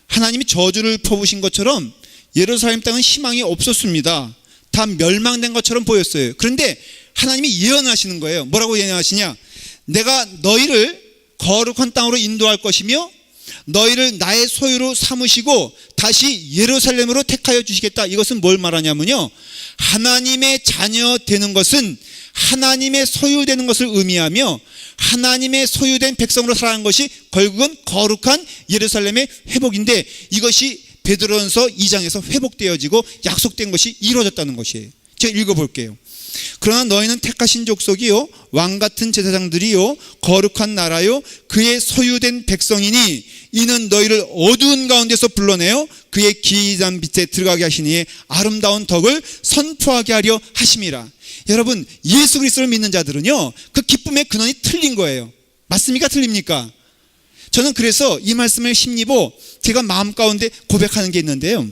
하나님이 저주를 퍼부신 것처럼 예루살렘 땅은 희망이 없었습니다. 다 멸망된 것처럼 보였어요. 그런데 하나님이 예언하시는 거예요. 뭐라고 예언하시냐? 내가 너희를 거룩한 땅으로 인도할 것이며 너희를 나의 소유로 삼으시고 다시 예루살렘으로 택하여 주시겠다. 이것은 뭘 말하냐면요, 하나님의 자녀 되는 것은 하나님의 소유되는 것을 의미하며 하나님의 소유된 백성으로 살아가는 것이 결국은 거룩한 예루살렘의 회복인데, 이것이 베드로전서 2장에서 회복되어지고 약속된 것이 이루어졌다는 것이에요. 제가 읽어볼게요. 그러나 너희는 택하신 족속이요 왕같은 제사장들이요 거룩한 나라요 그의 소유된 백성이니 이는 너희를 어두운 가운데서 불러내어 그의 기이한 빛에 들어가게 하시니 아름다운 덕을 선포하게 하려 하심이라. 여러분, 예수 그리스도를 믿는 자들은요 그 기쁨의 근원이 틀린 거예요. 맞습니까? 틀립니까? 저는 그래서 이 말씀을 심입어 제가 마음 가운데 고백하는 게 있는데요,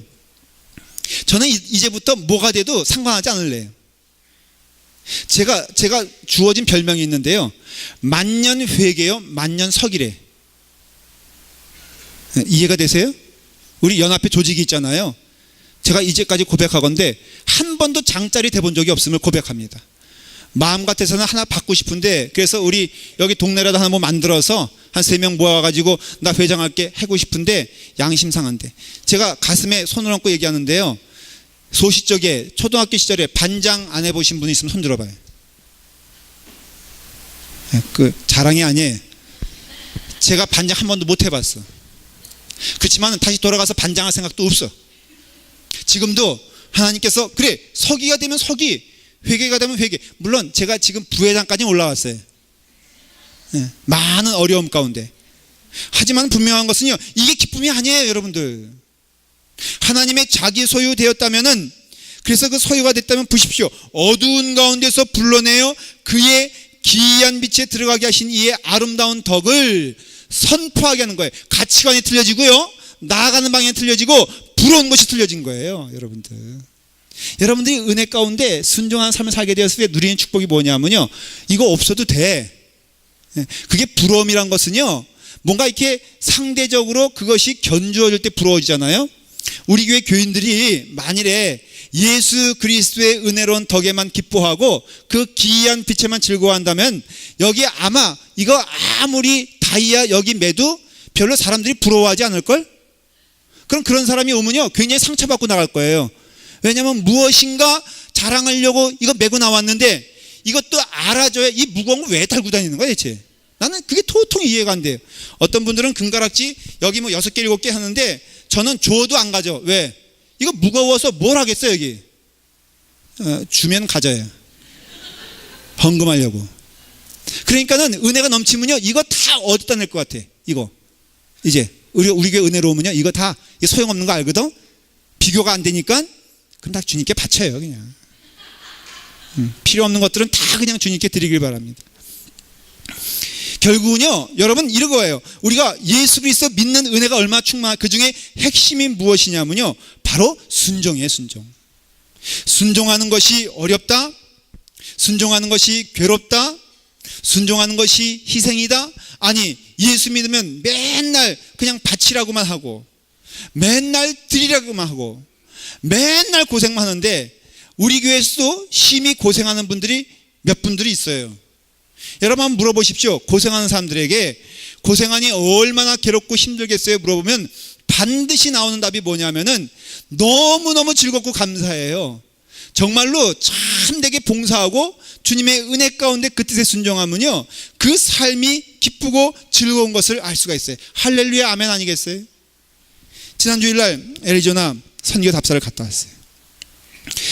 저는 이제부터 뭐가 돼도 상관하지 않을래요. 제가 주어진 별명이 있는데요, 만년 회개요 만년 석이래. 이해가 되세요? 우리 연합회 조직이 있잖아요. 제가 이제까지 고백하건대 한 번도 장짜리 대본 적이 없음을 고백합니다. 마음 같아서는 하나 받고 싶은데, 그래서 우리 여기 동네라도 하나 뭐 만들어서 한 3명 모아가지고 나 회장할게 하고 싶은데 양심 상한데, 제가 가슴에 손을 얹고 얘기하는데요, 소시적에 초등학교 시절에 반장 안 해보신 분이 있으면 손 들어봐요. 그 자랑이 아니에요. 제가 반장 한 번도 못 해봤어. 그렇지만 다시 돌아가서 반장할 생각도 없어. 지금도 하나님께서 그래 서기가 되면 서기, 회계가 되면 회계. 물론 제가 지금 부회장까지 올라왔어요. 많은 어려움 가운데. 하지만 분명한 것은요, 이게 기쁨이 아니에요. 여러분들, 하나님의 자기 소유 되었다면은, 그래서 그 소유가 됐다면 보십시오, 어두운 가운데서 불러내어 그의 기이한 빛에 들어가게 하신 이의 아름다운 덕을 선포하게 하는 거예요. 가치관이 틀려지고요, 나아가는 방향이 틀려지고 부러운 것이 틀려진 거예요. 여러분들이 은혜 가운데 순종한 삶을 살게 되었을 때 누리는 축복이 뭐냐면요, 이거 없어도 돼. 그게 부러움이란 것은요, 뭔가 이렇게 상대적으로 그것이 견주어질 때 부러워지잖아요. 우리 교회 교인들이 만일에 예수 그리스도의 은혜로운 덕에만 기뻐하고 그 기이한 빛에만 즐거워한다면 여기 아마 이거 아무리 다이아 여기 매도 별로 사람들이 부러워하지 않을걸? 그럼 그런 사람이 오면요 굉장히 상처받고 나갈 거예요. 왜냐하면 무엇인가 자랑하려고 이거 메고 나왔는데 이것도 알아줘야, 이 무거운 거 왜 달고 다니는 거야 대체? 나는 그게 도통 이해가 안 돼요. 어떤 분들은 금가락지 여기 뭐 6개 7개 하는데 저는 줘도 안 가져. 왜? 이거 무거워서 뭘 하겠어요 여기? 주면 가져요. 헌금하려고. 그러니까는 은혜가 넘치면요 이거 다 어디다 낼 것 같아. 이거 이제 우리 교회 은혜로 오면요 이거 다 소용없는 거 알거든. 비교가 안 되니까 그럼 다 주님께 바쳐요 그냥. 필요 없는 것들은 다 그냥 주님께 드리길 바랍니다. 결국은요 여러분 이런 거예요. 우리가 예수 그리스도 믿는 은혜가 얼마나 충만한, 그 중에 핵심이 무엇이냐면요 바로 순종이에요. 순종하는 것이 어렵다, 순종하는 것이 괴롭다, 순종하는 것이 희생이다. 아니 예수 믿으면 맨날 그냥 바치라고만 하고 맨날 드리라고만 하고 맨날 고생만 하는데, 우리 교회에서도 심히 고생하는 분들이 몇 분들이 있어요. 여러분 한번 물어보십시오. 고생하는 사람들에게 고생하니 얼마나 괴롭고 힘들겠어요 물어보면 반드시 나오는 답이 뭐냐면은 너무너무 즐겁고 감사해요. 정말로 참되게 봉사하고 주님의 은혜 가운데 그 뜻에 순종하면요 그 삶이 기쁘고 즐거운 것을 알 수가 있어요. 할렐루야 아멘 아니겠어요? 지난 주일날 애리조나 선교 답사를 갔다 왔어요.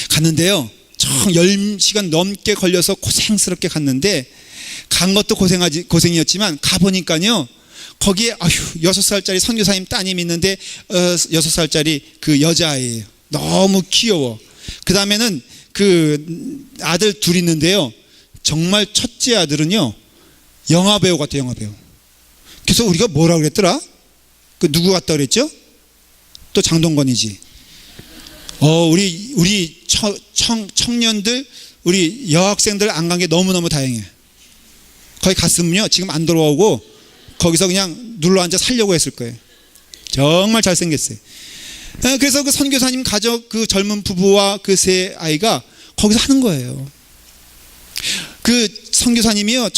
갔는데요 총 10시간 넘게 걸려서 고생스럽게 갔는데, 간 것도 고생이었지만 가보니까요 거기에 6살짜리 선교사님 따님 있는데 6살짜리 그 여자아이예요. 너무 귀여워. 그 다음에는 그 아들 둘 있는데요 정말 첫째 아들은요 영화배우 같아요. 영화배우. 그래서 우리가 뭐라 그랬더라? 그 누구 같다 그랬죠? 또 장동건이지. 우리 청년들, 우리 여학생들 안 간 게 너무너무 다행이에요. 거기 갔으면요 지금 안 돌아오고 거기서 그냥 눌러앉아 살려고 했을 거예요. 정말 잘생겼어요. 그래서 그 선교사님 가족, 그 젊은 부부와 그 세 아이가 거기서 하는 거예요. 그 선교사님이요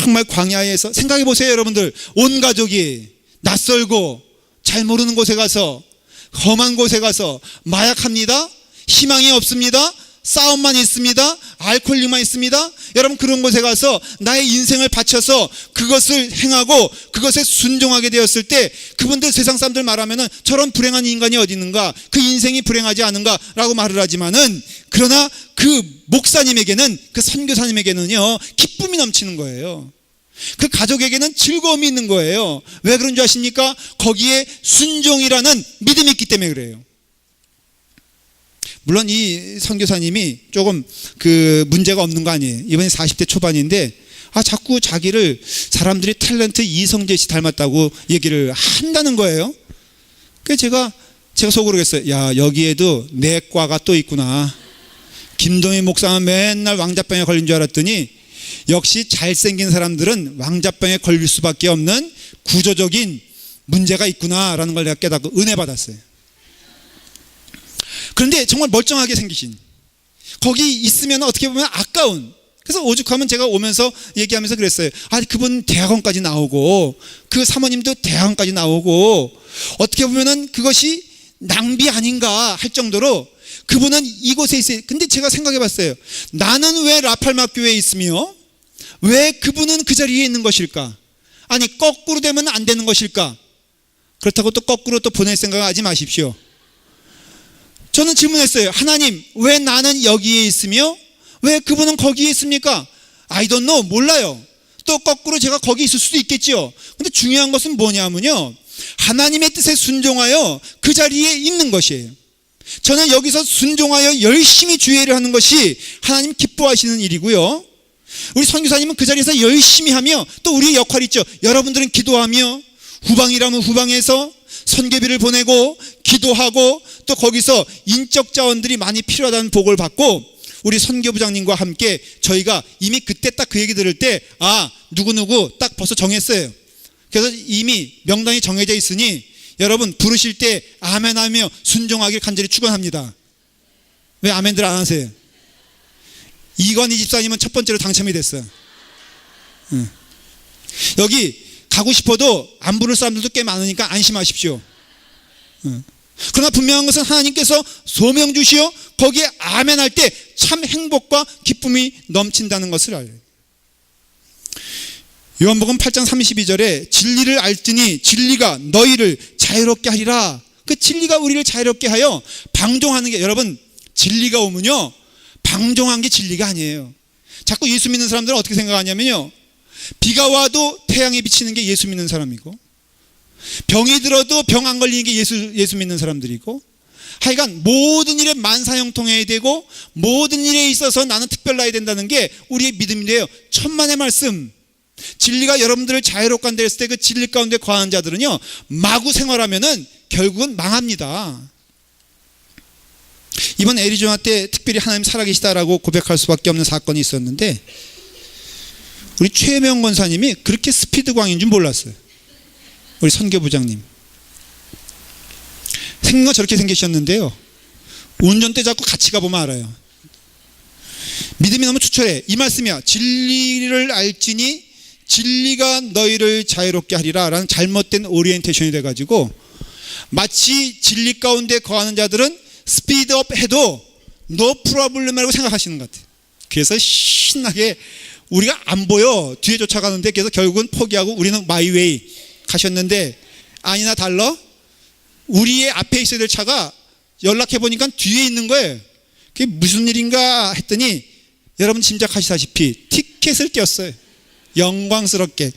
정말 광야에서, 생각해 보세요 여러분들. 온 가족이 낯설고 잘 모르는 곳에 가서, 험한 곳에 가서 마약합니다. 희망이 없습니다. 싸움만 있습니다. 알코올만 있습니다. 여러분 그런 곳에 가서 나의 인생을 바쳐서 그것을 행하고 그것에 순종하게 되었을 때 그분들 세상 사람들 말하면은 저런 불행한 인간이 어디 있는가, 그 인생이 불행하지 않은가 라고 말을 하지만은, 그러나 그 목사님에게는, 그 선교사님에게는요 기쁨이 넘치는 거예요. 그 가족에게는 즐거움이 있는 거예요. 왜 그런 줄 아십니까? 거기에 순종이라는 믿음이 있기 때문에 그래요. 물론 이 선교사님이 조금 그 문제가 없는 거 아니에요. 이번에 40대 초반인데 자꾸 자기를 사람들이 탤런트 이성재 씨 닮았다고 얘기를 한다는 거예요. 그래서 제가 속으로 그랬어요. 야, 여기에도 내과가 또 있구나. 김동희 목사는 맨날 왕자병에 걸린 줄 알았더니 역시 잘생긴 사람들은 왕자병에 걸릴 수밖에 없는 구조적인 문제가 있구나라는 걸 내가 깨닫고 은혜 받았어요. 그런데 정말 멀쩡하게 생기신, 거기 있으면 어떻게 보면 아까운, 그래서 오죽하면 제가 오면서 얘기하면서 그랬어요. 그분 대학원까지 나오고 그 사모님도 대학원까지 나오고 어떻게 보면은 그것이 낭비 아닌가 할 정도로 그분은 이곳에 있어요. 근데 제가 생각해 봤어요. 나는 왜 라팔막 교회에 있으며 왜 그분은 그 자리에 있는 것일까? 아니 거꾸로 되면 안 되는 것일까? 그렇다고 또 거꾸로 또 보낼 생각하지 마십시오. 저는 질문했어요. 하나님, 왜 나는 여기에 있으며 왜 그분은 거기에 있습니까? I don't know, 몰라요. 또 거꾸로 제가 거기 있을 수도 있겠죠. 근데 중요한 것은 뭐냐면요, 하나님의 뜻에 순종하여 그 자리에 있는 것이에요. 저는 여기서 순종하여 열심히 주의 일을 하는 것이 하나님 기뻐하시는 일이고요, 우리 선교사님은 그 자리에서 열심히 하며 또 우리의 역할이 있죠. 여러분들은 기도하며, 후방이라면 후방에서, 선교비를 보내고 기도하고 또 거기서 인적 자원들이 많이 필요하다는 보고를 받고 우리 선교부장님과 함께 저희가 이미 그때 딱 그 얘기 들을 때 누구누구 딱 벌써 정했어요. 그래서 이미 명단이 정해져 있으니 여러분 부르실 때 아멘하며 순종하길 간절히 축원합니다. 왜 아멘들 안 하세요? 이건희 집사님은 첫 번째로 당첨이 됐어요. 여기 가고 싶어도 안 부를 사람들도 꽤 많으니까 안심하십시오. 그러나 분명한 것은 하나님께서 소명 주시어 거기에 아멘할 때 참 행복과 기쁨이 넘친다는 것을 알아요. 요한복음 8장 32절에 진리를 알지니 진리가 너희를 자유롭게 하리라. 그 진리가 우리를 자유롭게 하여 방종하는 게, 여러분 진리가 오면요 방종한 게 진리가 아니에요. 자꾸 예수 믿는 사람들은 어떻게 생각하냐면요, 비가 와도 태양에 비치는 게 예수 믿는 사람이고, 병이 들어도 병 안 걸리는 게 예수 믿는 사람들이고, 하여간 모든 일에 만사형통해야 되고 모든 일에 있어서 나는 특별나야 된다는 게 우리의 믿음인데요. 천만의 말씀, 진리가 여러분들을 자유롭게 한다 했을 때 그 진리 가운데 거하는 자들은요 마구 생활하면은 결국은 망합니다. 이번 애리조나 때 특별히 하나님 살아계시다라고 고백할 수밖에 없는 사건이 있었는데, 우리 최명 권사님이 그렇게 스피드 광인 줄 몰랐어요. 우리 선교부장님 생긴 저렇게 생기셨는데요, 운전대 잡고 같이 가보면 알아요. 믿음이 너무 추철해. 이 말씀이야. 진리를 알지니 진리가 너희를 자유롭게 하리라 라는 잘못된 오리엔테이션이 돼가지고 마치 진리 가운데 거하는 자들은 스피드업 해도 노 프로블렘이라고 생각하시는 것 같아요. 그래서 신나게 우리가 안 보여 뒤에 쫓아가는데, 그래서 결국은 포기하고 우리는 마이웨이 가셨는데, 아니나 달러 우리의 앞에 있어야 될 차가 연락해보니까 뒤에 있는 거예요. 그게 무슨 일인가 했더니 여러분 짐작하시다시피 티켓을 띄었어요. 영광스럽게.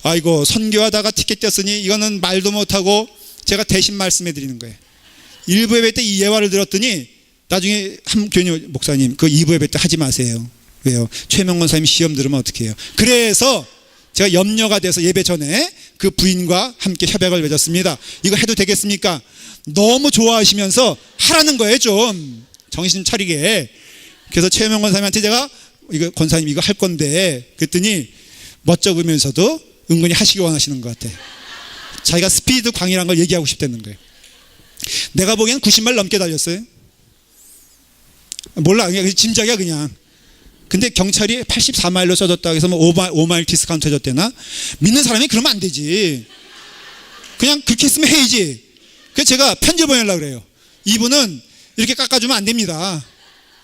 아이고 선교하다가 티켓 띄었으니 이거는 말도 못하고 제가 대신 말씀해 드리는 거예요. 1부 예배 때 이 예화를 들었더니 나중에 한 교회 목사님 그 2부 예배 때 하지 마세요. 왜요? 최명 권사님 시험 들으면 어떻게 해요? 그래서 제가 염려가 돼서 예배 전에 그 부인과 함께 협약을 맺었습니다. 이거 해도 되겠습니까? 너무 좋아하시면서 하라는 거예요. 좀 정신 차리게. 그래서 최명 권사님한테 제가 이거 권사님 이거 할 건데 그랬더니 멋쩍으면서도 은근히 하시기 원하시는 것 같아요. 자기가 스피드 광이라는 걸 얘기하고 싶다는 거예요. 내가 보기엔 90마일 넘게 달렸어요. 몰라, 그냥 짐작이야 그냥. 근데 경찰이 84마일로 써줬다고 해서 뭐 5마일 디스카운트 해줬대나? 믿는 사람이 그러면 안 되지. 그냥 그렇게 했으면 해야지. 그래서 제가 편지 보내려고 그래요. 이분은 이렇게 깎아주면 안 됩니다.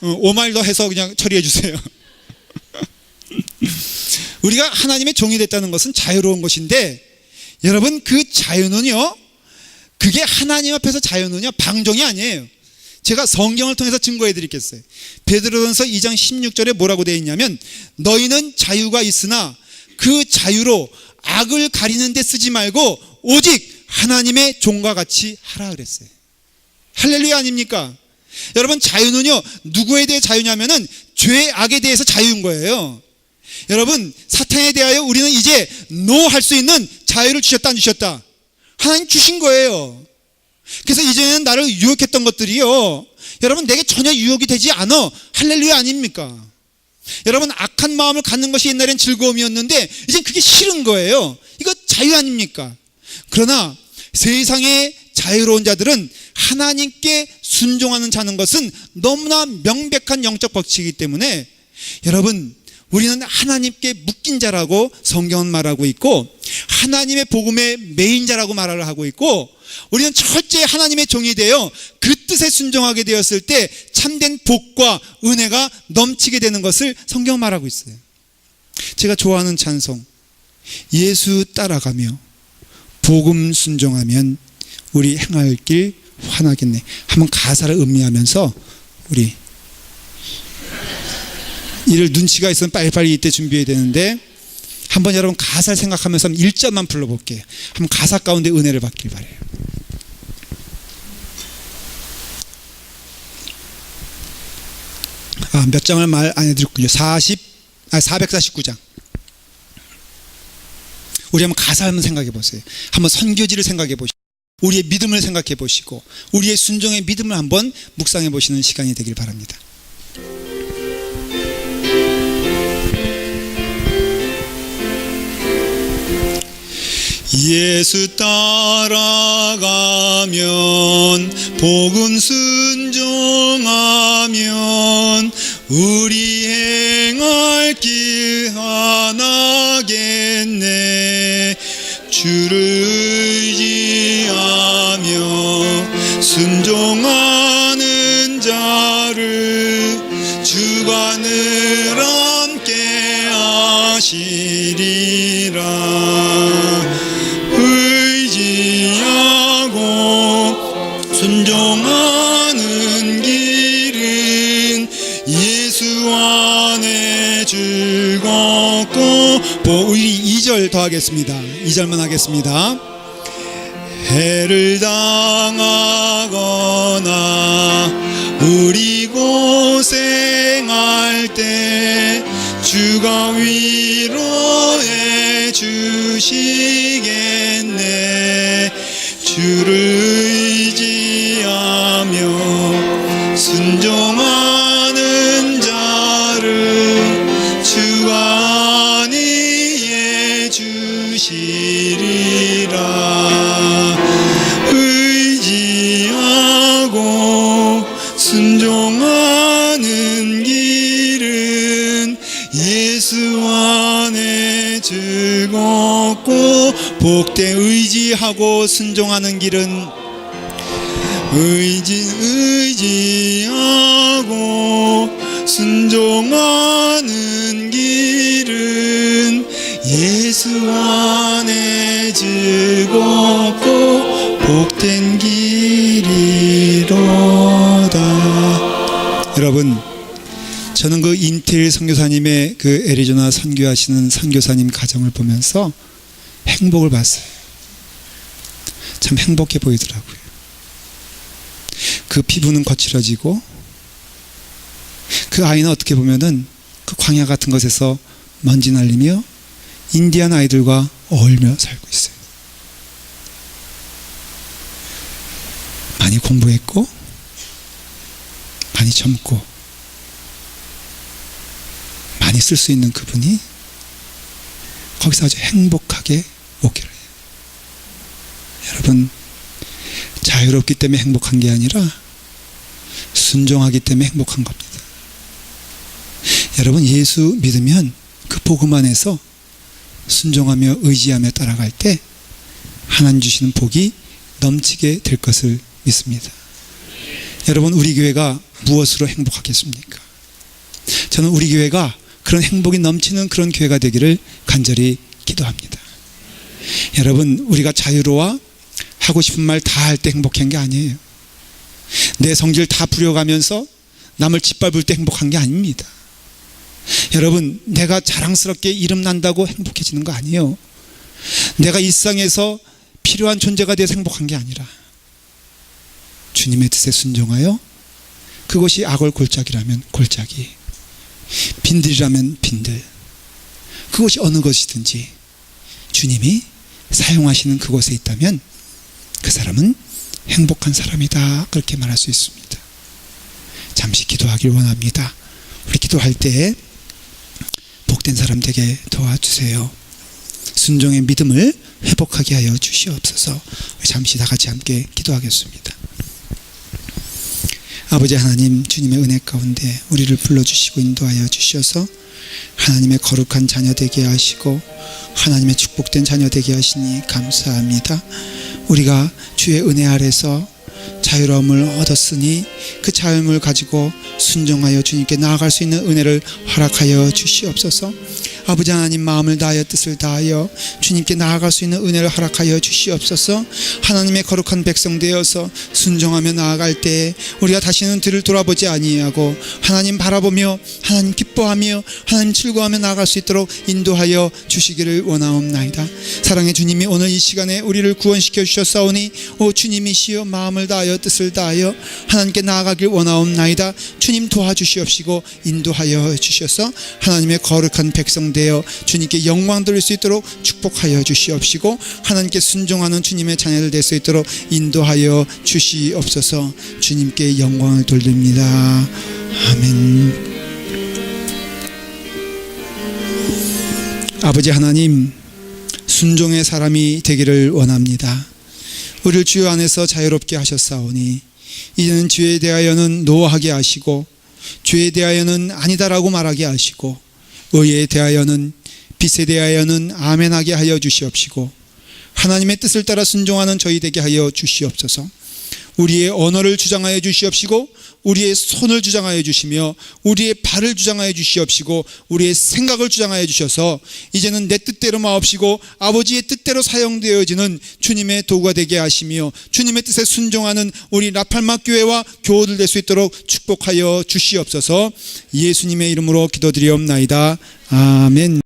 5마일 더 해서 그냥 처리해 주세요. 우리가 하나님의 종이 됐다는 것은 자유로운 것인데, 여러분 그 자유는요, 그게 하나님 앞에서 자유는요 방종이 아니에요. 제가 성경을 통해서 증거해 드리겠어요. 베드로전서 2장 16절에 뭐라고 되어 있냐면, 너희는 자유가 있으나 그 자유로 악을 가리는 데 쓰지 말고 오직 하나님의 종과 같이 하라 그랬어요. 할렐루야 아닙니까? 여러분 자유는요 누구에 대해 자유냐면은 죄 악에 대해서 자유인 거예요. 여러분 사탄에 대하여 우리는 이제 노 할 수 있는 자유를 주셨다 안 주셨다? 하나님 주신 거예요. 그래서 이제는 나를 유혹했던 것들이요 여러분 내게 전혀 유혹이 되지 않아. 할렐루야 아닙니까? 여러분 악한 마음을 갖는 것이 옛날엔 즐거움이었는데 이젠 그게 싫은 거예요. 이거 자유 아닙니까? 그러나 세상의 자유로운 자들은 하나님께 순종하는 자는 것은 너무나 명백한 영적 법칙이기 때문에, 여러분 우리는 하나님께 묶인 자라고 성경은 말하고 있고 하나님의 복음의 메인 자라고 말을 하고 있고, 우리는 철저히 하나님의 종이 되어 그 뜻에 순종하게 되었을 때 참된 복과 은혜가 넘치게 되는 것을 성경은 말하고 있어요. 제가 좋아하는 찬송, 예수 따라가며 복음 순종하면 우리 행할 길 환하겠네. 한번 가사를 음미하면서 우리 이를 눈치가 있으면 빨리빨리 이때 준비해야 되는데, 한번 여러분 가사를 생각하면서 1절만 불러볼게요. 한번 가사 가운데 은혜를 받길 바래요. 몇 장을 말 안 해드렸군요. 449장. 우리 한번 가사 한번 생각해 보세요. 한번 선교지를 생각해 보시죠. 우리의 믿음을 생각해 보시고 우리의 순종의 믿음을 한번 묵상해 보시는 시간이 되길 바랍니다. 예수 따라가면 복음 순종하면 우리 행할 길 하나겠네. 주를 의지하며 순종하는 자를 주가 늘 함께 하시리라. 의지하고 순종하는 길은 예수 안에 즐겁고 우리 2절 더 하겠습니다. 2절만 하겠습니다. 해를 당하거나 우리 고생할 때 주가 위로해 주시겠네. 주를 의지하며 순종하는 자를 주가 안위해 주시리라. 의지하고 순종하는 길은 예수 안에 즐겁고 복된. 의지하고 순종하는 길은 의지하고 순종하는 길은 예수 안에 즐겁고 복된 길이로다. 여러분, 저는 그 인텔 선교사님의 그 애리조나 선교하시는 선교사님 가정을 보면서 행복을 봤어요. 참 행복해 보이더라고요. 그 피부는 거칠어지고 그 아이는 어떻게 보면은 그 광야 같은 것에서 먼지 날리며 인디안 아이들과 어울며 살고 있어요. 많이 공부했고 많이 젊고 많이 쓸 수 있는 그분이 거기서 아주 행복하게 목회를 해요. 여러분, 자유롭기 때문에 행복한 게 아니라 순종하기 때문에 행복한 겁니다. 여러분, 예수 믿으면 그 복음 안에서 순종하며 의지하며 따라갈 때 하나님 주시는 복이 넘치게 될 것을 믿습니다. 여러분, 우리 교회가 무엇으로 행복하겠습니까? 저는 우리 교회가 그런 행복이 넘치는 그런 교회가 되기를 간절히 기도합니다. 여러분, 우리가 자유로워 하고 싶은 말 다 할 때 행복한 게 아니에요. 내 성질 다 부려가면서 남을 짓밟을 때 행복한 게 아닙니다. 여러분, 내가 자랑스럽게 이름 난다고 행복해지는 거 아니에요. 내가 일상에서 필요한 존재가 돼서 행복한 게 아니라 주님의 뜻에 순종하여 그것이 악을 골짜기라면 골짜기, 빈들이라면 빈들, 그것이 어느 것이든지 주님이 사용하시는 그곳에 있다면 그 사람은 행복한 사람이다, 그렇게 말할 수 있습니다. 잠시 기도하길 원합니다. 우리 기도할 때 복된 사람 되게 도와주세요. 순종의 믿음을 회복하게 하여 주시옵소서. 우리 잠시 다 같이 함께 기도하겠습니다. 아버지 하나님, 주님의 은혜 가운데 우리를 불러주시고 인도하여 주셔서 하나님의 거룩한 자녀 되게 하시고 하나님의 축복된 자녀 되게 하시니 감사합니다. 우리가 주의 은혜 아래서 자유로움을 얻었으니 그 자유함을 가지고 순종하여 주님께 나아갈 수 있는 은혜를 허락하여 주시옵소서. 아버지 하나님, 마음을 다하여 뜻을 다하여 주님께 나아갈 수 있는 은혜를 허락하여 주시옵소서. 하나님의 거룩한 백성 되어서 순종하며 나아갈 때 우리가 다시는 뒤를 돌아보지 아니하고 하나님 바라보며 하나님 기뻐하며 하나님 즐거워하며 나아갈 수 있도록 인도하여 주시기를 원하옵나이다. 사랑의 주님이 오늘 이 시간에 우리를 구원시켜 주셨사오니 오 주님이시여, 마음을 다하여 뜻을 다하여 하나님께 나아가길 원하옵나이다. 주님 도와주시옵시고 인도하여 주셔서 하나님의 거룩한 백성 되어 주님께 영광 돌릴 수 있도록 축복하여 주시옵시고 하나님께 순종하는 주님의 자녀들 될 수 있도록 인도하여 주시옵소서. 주님께 영광을 돌립니다. 아멘. 아버지 하나님, 순종의 사람이 되기를 원합니다. 우리를 주 안에서 자유롭게 하셨사오니 이제는 죄에 대하여는 노하게 하시고 죄에 대하여는 아니다라고 말하게 하시고 의에 대하여는 빛에 대하여는 아멘하게 하여 주시옵시고 하나님의 뜻을 따라 순종하는 저희 되게 하여 주시옵소서. 우리의 언어를 주장하여 주시옵시고 우리의 손을 주장하여 주시며 우리의 발을 주장하여 주시옵시고 우리의 생각을 주장하여 주셔서 이제는 내 뜻대로 마옵시고 아버지의 뜻대로 사용되어지는 주님의 도구가 되게 하시며 주님의 뜻에 순종하는 우리 라팔마 교회와 교우들 될 수 있도록 축복하여 주시옵소서. 예수님의 이름으로 기도드리옵나이다. 아멘.